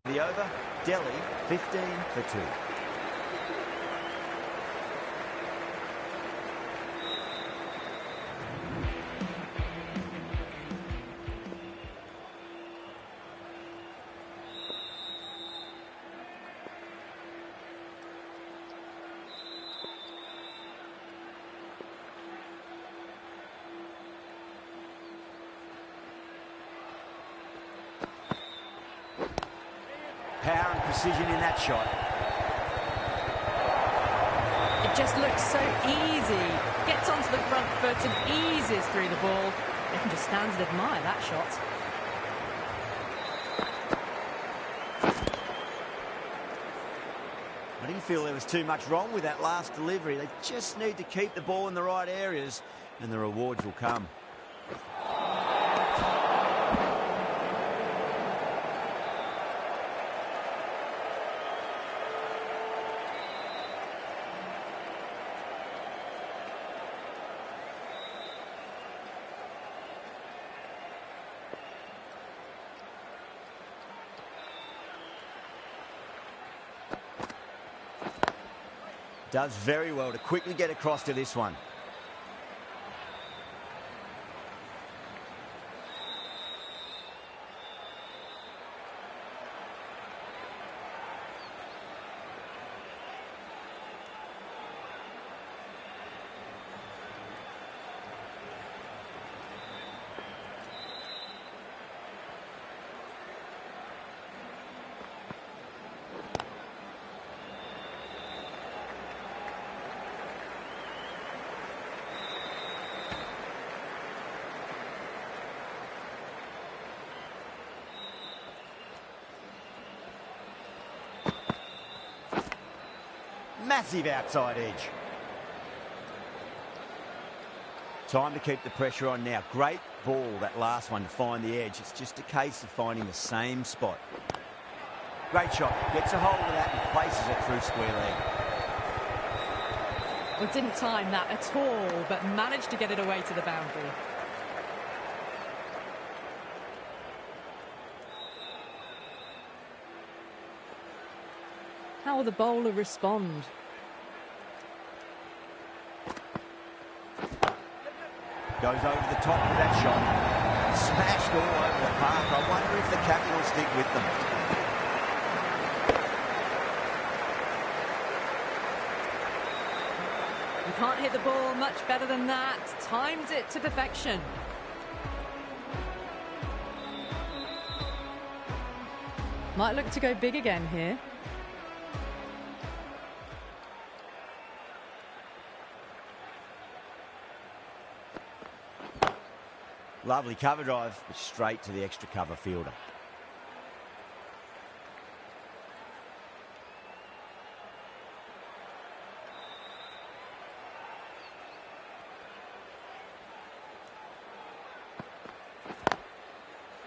The over, Delhi 15 for 2. Power and precision in that shot. It just looks so easy. Gets onto the front foot and eases through the ball. You can just stand and admire that shot. I didn't feel there was too much wrong with that last delivery. They just need to keep the ball in the right areas and the rewards will come. Does very well to quickly get across to this one. Massive outside edge. Time to keep the pressure on now. Great ball, that last one, to find the edge. It's just a case of finding the same spot. Great shot. Gets a hold of that and places it through square leg. Well, didn't time that at all, but managed to get it away to the boundary. How will the bowler respond? Goes over the top of that shot. Smashed all over the park. I wonder if the Capitals stick with them. You can't hit the ball much better than that. Timed it to perfection. Might look to go big again here. Lovely cover drive, but straight to the extra cover fielder.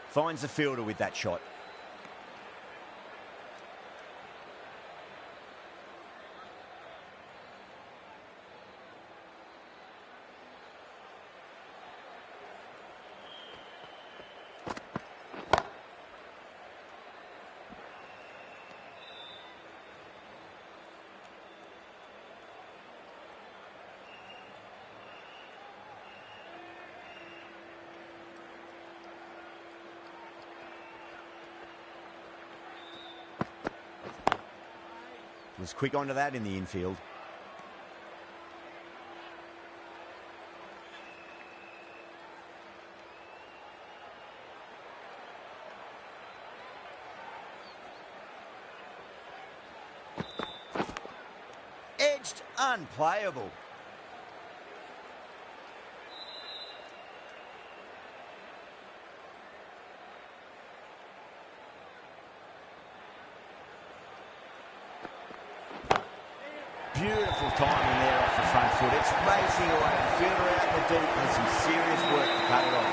Finds the fielder with that shot. Was quick onto that in the infield. Edged, unplayable. Beautiful timing there off the front foot. It's racing away. The fielder out in the deep has some serious work to cut it off.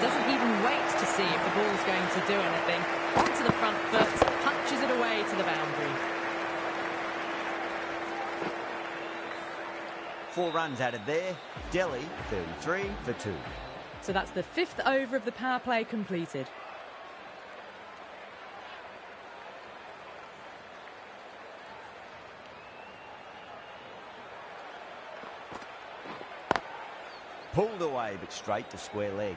Doesn't even wait to see if the ball's going to do anything. Onto the front foot, punches it away to the boundary. 4 runs added there. Delhi, 33 for 2. So that's the 5th over of the power play completed. Pulled away, but straight to square leg.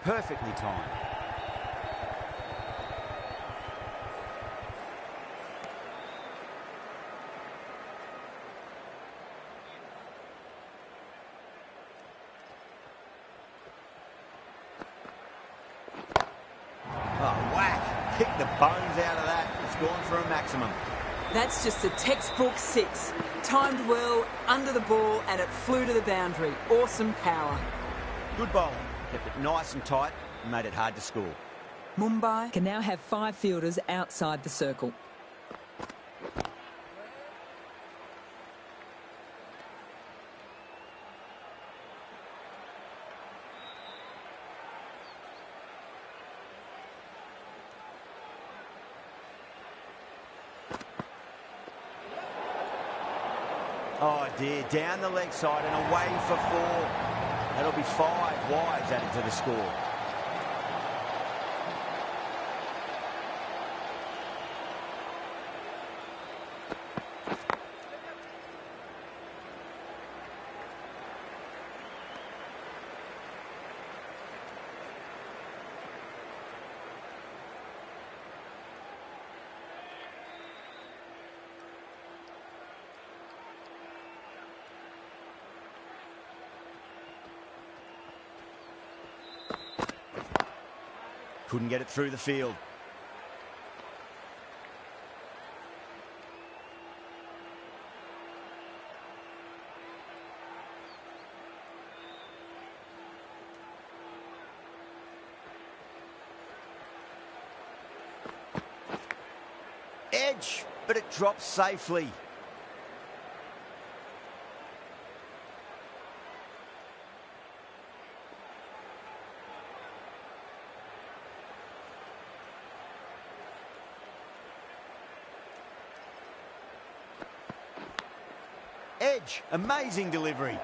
Perfectly timed. Oh, whack. Kick the bones out of that. It's gone for a maximum. That's just a textbook 6. Timed well, under the ball, and it flew to the boundary. Awesome power. Good bowling. Kept it nice and tight and made it hard to score. Mumbai can now have 5 fielders outside the circle. Oh dear, down the leg side and away for 4. That'll be 5 wides added to the score. Couldn't get it through the field. edge, but it drops safely. Edge, amazing delivery.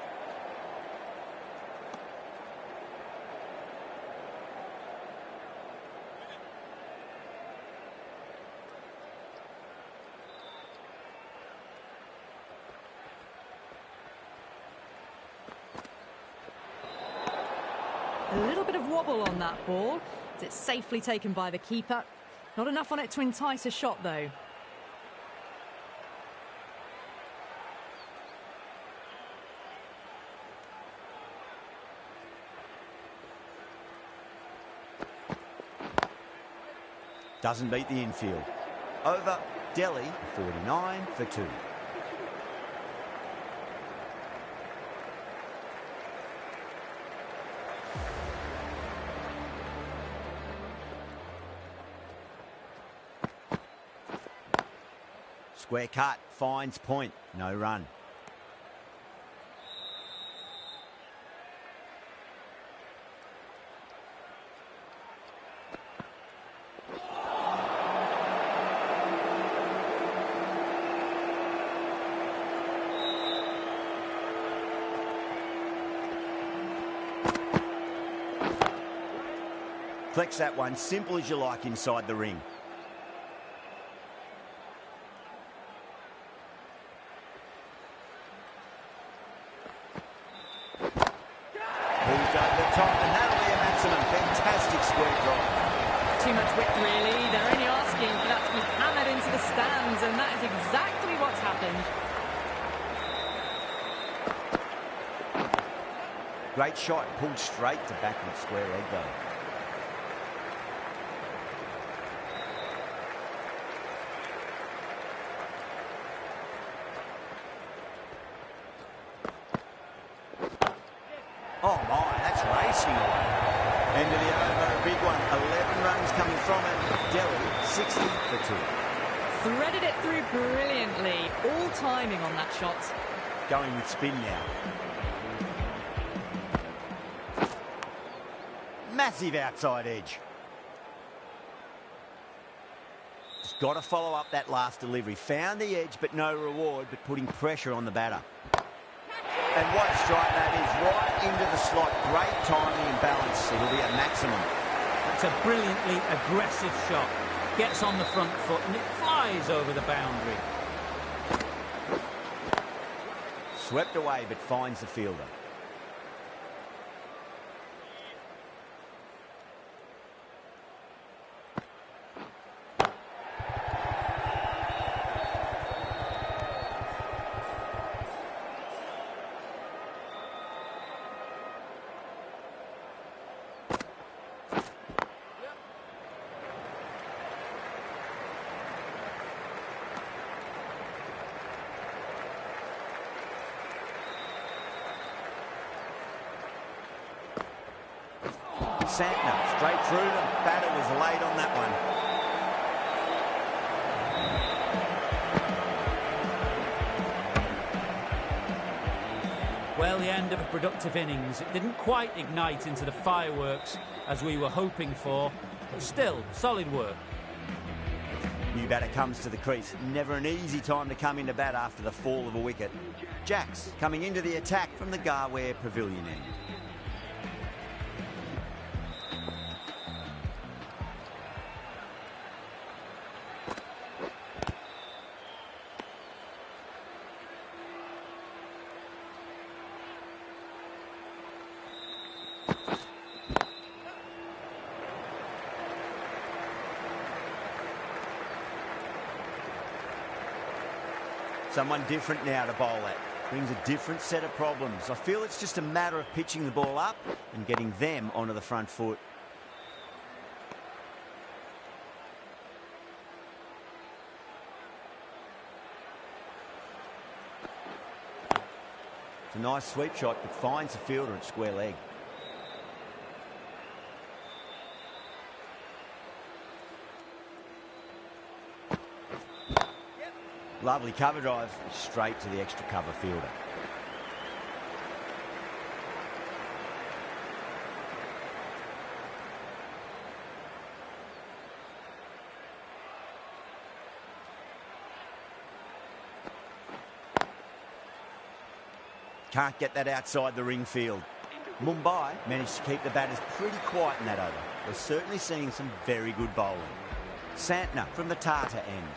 A little bit of wobble on that ball. It's safely taken by the keeper. Not enough on it to entice a shot, though. Doesn't beat the infield. Over, Delhi, 49 for 2. Square cut, finds point, no run. Flex that one, simple as you like inside the ring. Moved over the top, and that'll be a maximum. Fantastic square drive. Too much width, really. They're only asking for that to be hammered into the stands, and that is exactly what's happened. Great shot, pulled straight to backward square leg though. Oh my, that's racing away. End of the over, a big one. 11 runs coming from it. Delhi, 60 for 2. Threaded it through brilliantly. All timing on that shot. Going with spin now. Massive outside edge. Just got to follow up that last delivery. Found the edge, but no reward, but putting pressure on the batter. And what a strike that is, right into the slot. Great timing and balance. It'll be a maximum. That's a brilliantly aggressive shot. Gets on the front foot and it flies over the boundary. Swept away, but finds the fielder. Santner, straight through them. Batter was late on that one. Well, the end of a productive innings. It didn't quite ignite into the fireworks as we were hoping for, but still, solid work. New batter comes to the crease. Never an easy time to come into bat after the fall of a wicket. Jacks coming into the attack from the Garware Pavilion end. Someone different now to bowl at. Brings a different set of problems. I feel it's just a matter of pitching the ball up and getting them onto the front foot. It's a nice sweep shot, but finds the fielder at square leg. Lovely cover drive, straight to the extra cover fielder. Can't get that outside the ring field. Mumbai managed to keep the batters pretty quiet in that over. We're certainly seeing some very good bowling. Santner from the Tata end.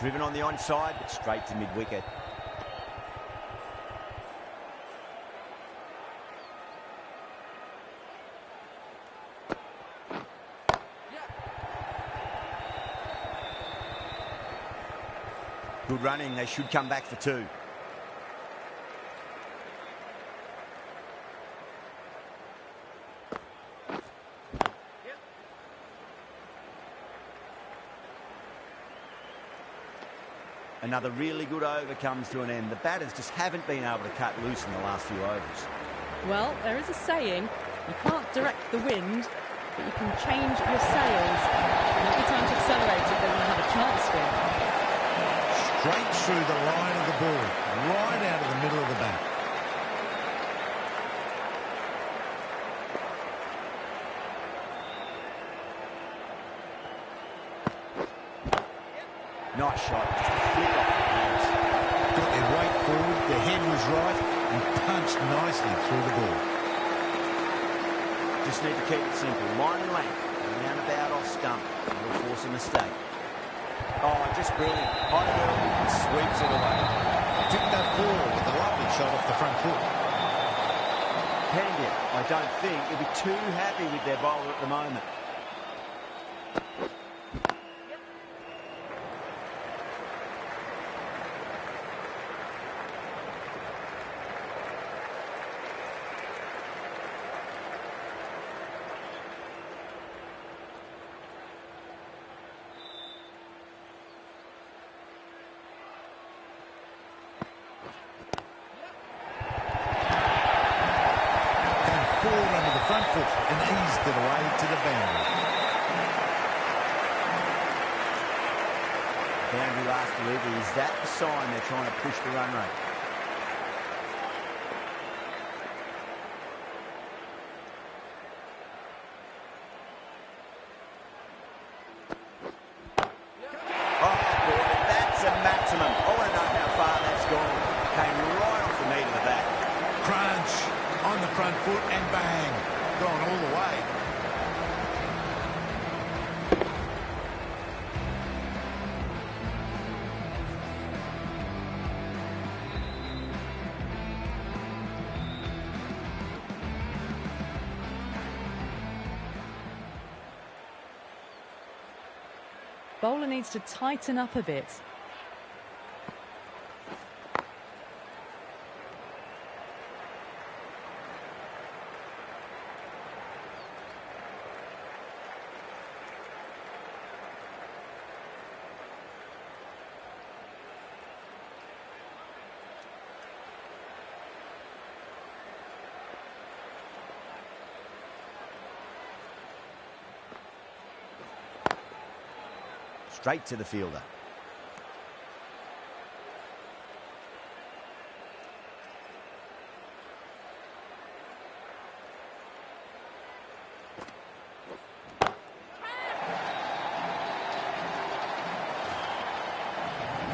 Driven on the onside, but straight to mid-wicket. Good running, they should come back for two. Another really good over comes to an end. The batters just haven't been able to cut loose in the last few overs. Well, there is a saying, you can't direct the wind, but you can change your sails. And every time to accelerate it, then you have a chance here. Straight through the line of the ball, right out of the middle of the bat. Nice shot, just a flick off the hands. Got their weight forward, their head was right, and punched nicely through the ball. Just need to keep it simple. Line and length, round about off stump. It'll force a mistake. Oh, just brilliant. Hot and early, and sweeps it away. Picked up ball with a lovely shot off the front foot. Pandya, I don't think, will be too happy with their bowler at the moment. Forward under the front foot and eased it away to the boundary. Boundary last delivery, is that the sign they're trying to push the run rate? Oh boy, that's a maximum. I want to know how far that's gone. Came right off the meat of the bat. Crunch on the front foot and bang, gone all the way. Bowler needs to tighten up a bit. Straight to the fielder.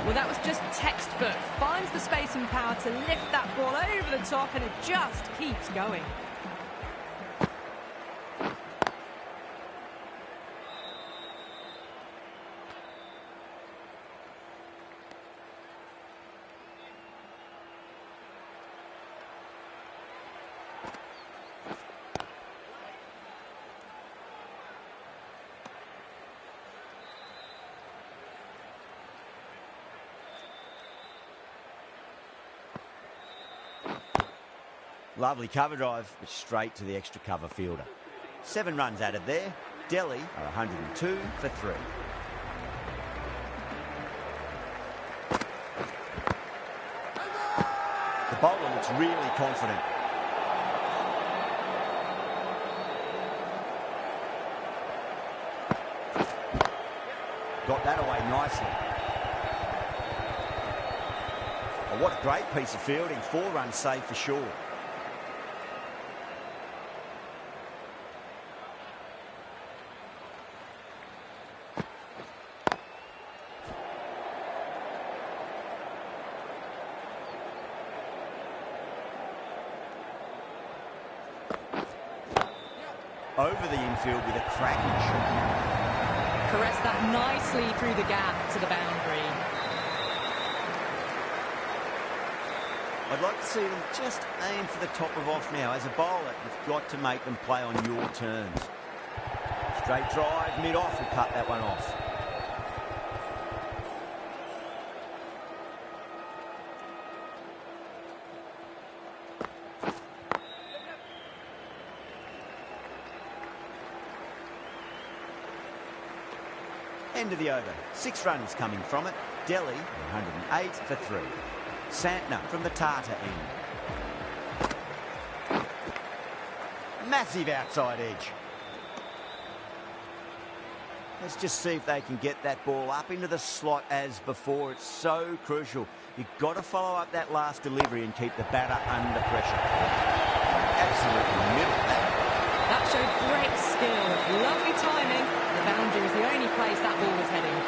Well, that was just textbook. Finds the space and power to lift that ball over the top, and it just keeps going. Lovely cover drive, but straight to the extra cover fielder. 7 runs added there. Delhi are 102 for 3. The bowler looks really confident. Got that away nicely. Oh, what a great piece of fielding. 4 runs saved for sure. Over the infield with a cracking shot. Caressed that nicely through the gap to the boundary. I'd like to see them just aim for the top of off now. As a bowler, you've got to make them play on your terms. Straight drive, mid-off will cut that one off. End of the over. 6 runs coming from it. Delhi, 108 for 3. Santner from the Tata end. Massive outside edge. Let's just see if they can get that ball up into the slot as before. It's so crucial. You've got to follow up that last delivery and keep the batter under pressure. Absolutely middle that. That showed great skill. Lovely timing. The boundary was the only place that ball was heading.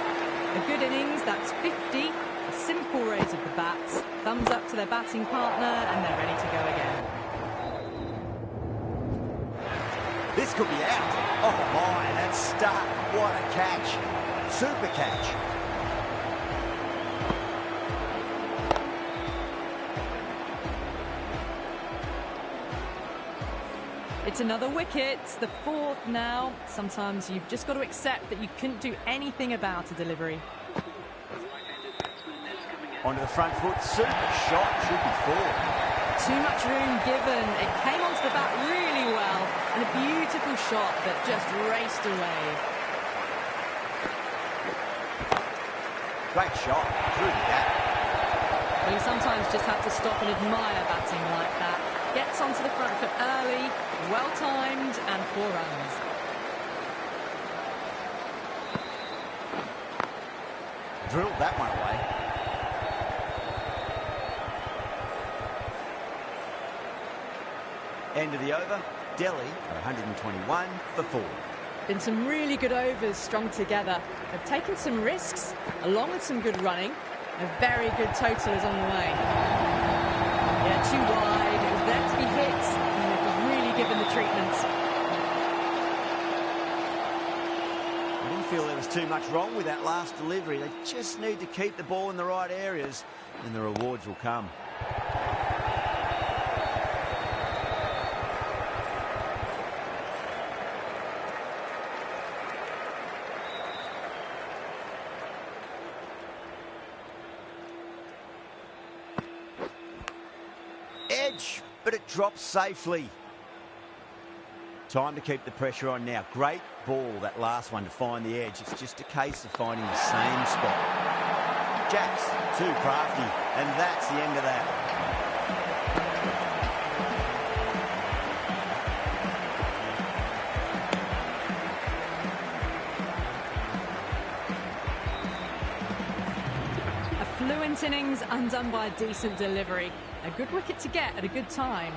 A good innings, that's 50. A simple raise of the bats. Thumbs up to their batting partner, and they're ready to go again. This could be out. Oh my, that's stuck. What a catch. Super catch. It's another wicket, the 4th now. Sometimes you've just got to accept that you couldn't do anything about a delivery. Onto the front foot, super shot, should be 4. Too much room given. It came onto the bat really well, and a beautiful shot that just raced away. Great shot, through the gap. Well, you sometimes just have to stop and admire batting like that. Gets onto the front foot early, well timed, and 4 runs. Drilled that one away. End of the over. Delhi are 121 for 4. Been some really good overs strung together. They've taken some risks, along with some good running. A very good total is on the way. Yeah, too wide. It was there to be hit, and it was really given the treatment. I didn't feel there was too much wrong with that last delivery. They just need to keep the ball in the right areas, and the rewards will come. Edge, but it drops safely. Time to keep the pressure on now. Great ball, that last one, to find the edge. It's just a case of finding the same spot. Jacks, too crafty, and that's the end of that. A fluent innings undone by a decent delivery. A good wicket to get at a good time.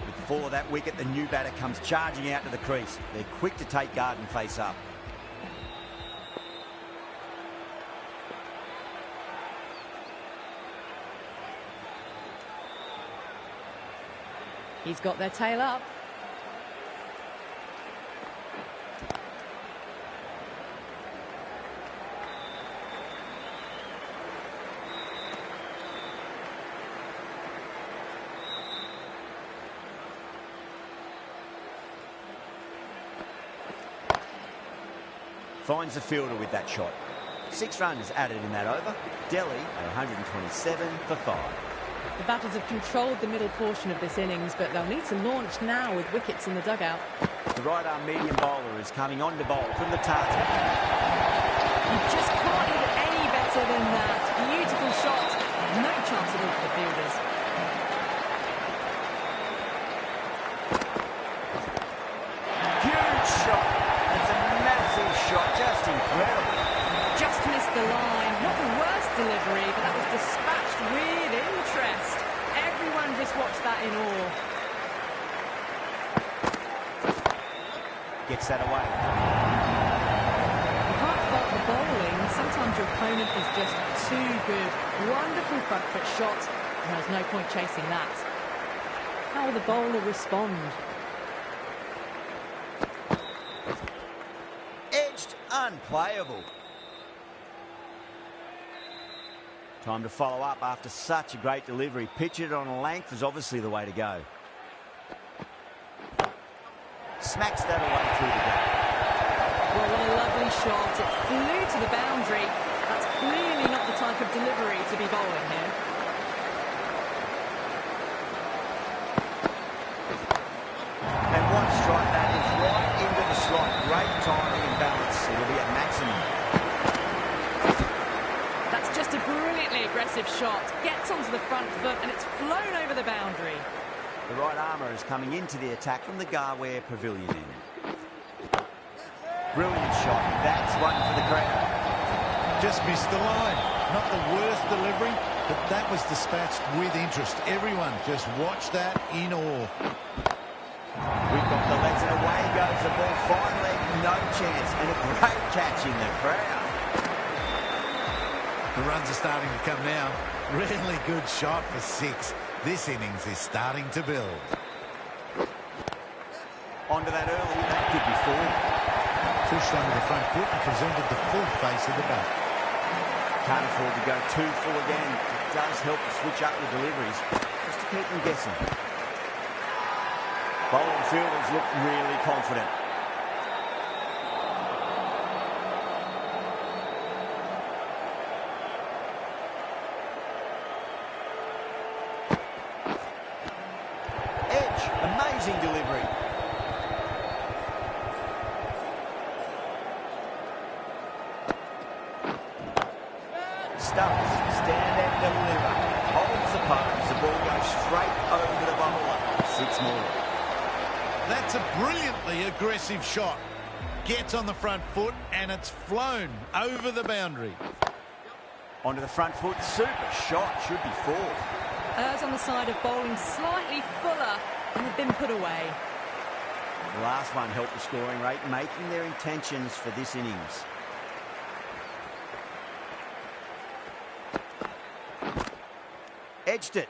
Before that wicket, the new batter comes charging out to the crease. They're quick to take guard and face up. He's got their tail up. Finds the fielder with that shot. 6 runs added in that over. Delhi are 127 for 5. The batters have controlled the middle portion of this innings, but they'll need to launch now with wickets in the dugout. The right-arm medium bowler is coming on to bowl from the target. You just can't hit it any better than that. Beautiful shot. No chance at all for the fielders. Huge shot. It's a massive shot. Just incredible. Just missed the line. Not the worst delivery, but that was dispatched with interest. Everyone just watched that in awe. Gets that away. You can't fault the bowling. Sometimes your opponent is just too good. Wonderful front foot shot, and there's no point chasing that. How will the bowler respond? Edged, unplayable. Time to follow up after such a great delivery. Pitch it on a length is obviously the way to go. Smacks that away through the gap. Well, what a lovely shot. It flew to the boundary. That's clearly not the type of delivery to be bowling here. And what a strike that is, right into the slot. Great timing and balance. It'll be at maximum. That's just a brilliantly aggressive shot. Gets onto the front foot and it's flown over the boundary. The right armour is coming into the attack from the Garware Pavilion end. Brilliant shot. That's one for the crowd. Just missed the line. Not the worst delivery, but that was dispatched with interest. Everyone just watched that in awe. We've got the legs and away goes the ball. Finally, no chance. And a great catch in the crowd. The runs are starting to come now. Really good shot for 6. This innings is starting to build. Onto that early. That could be 4. Pushed onto the front foot and presented the full face of the bat. Can't afford to go too full again. It does help to switch up the deliveries, just to keep them guessing. Bowling fielders look really confident. Edge, amazing delivery. Stubbs, stand and deliver. Holds the pose. The ball goes straight over the bowler. 6 more. That's a brilliantly aggressive shot. Gets on the front foot and it's flown over the boundary. Onto the front foot. Super shot. Should be 4. Errs on the side of bowling slightly fuller and have been put away. The last one helped the scoring rate, making their intentions for this innings. Edged it.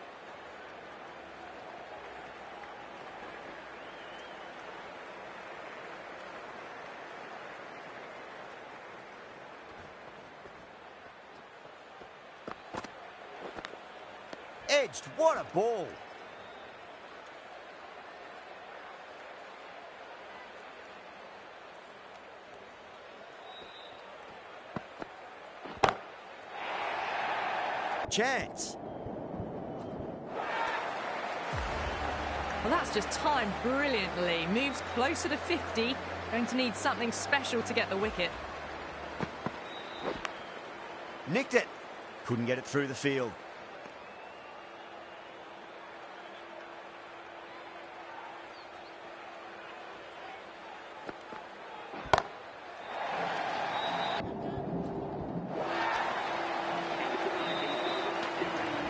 Edged. What a ball. Chance. Well, that's just timed brilliantly. Moves closer to 50. Going to need something special to get the wicket. Nicked it. Couldn't get it through the field.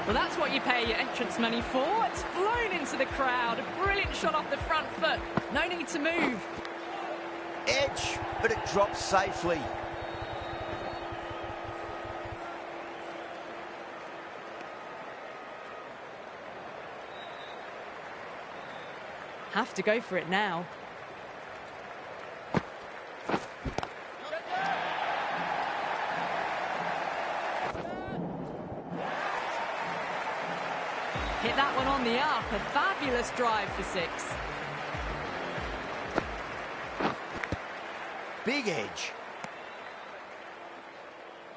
Well, that's what you pay your entrance money for. It's flown into the crowd. A brilliant shot off the front foot. No need to move. Edge, but it drops safely. Have to go for it now. Hit that one on the up. A fabulous drive for 6. Big edge.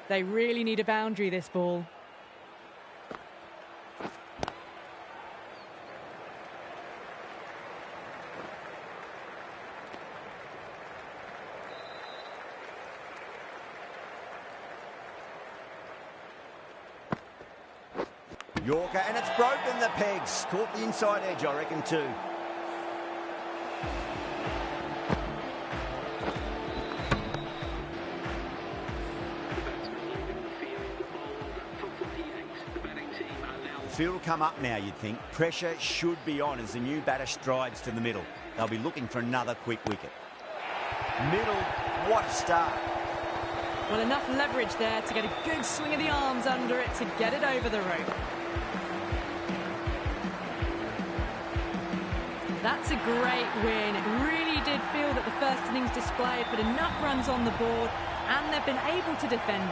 They really need a boundary, this ball. Yorker, and it's broken the pegs. Caught the inside edge, I reckon, too. The field will come up now, you'd think. Pressure should be on as the new batter strides to the middle. They'll be looking for another quick wicket. Middle, what a start. Well, enough leverage there to get a good swing of the arms under it to get it over the rope. That's a great win. It really did feel that the first innings display had put enough runs on the board and they've been able to defend it.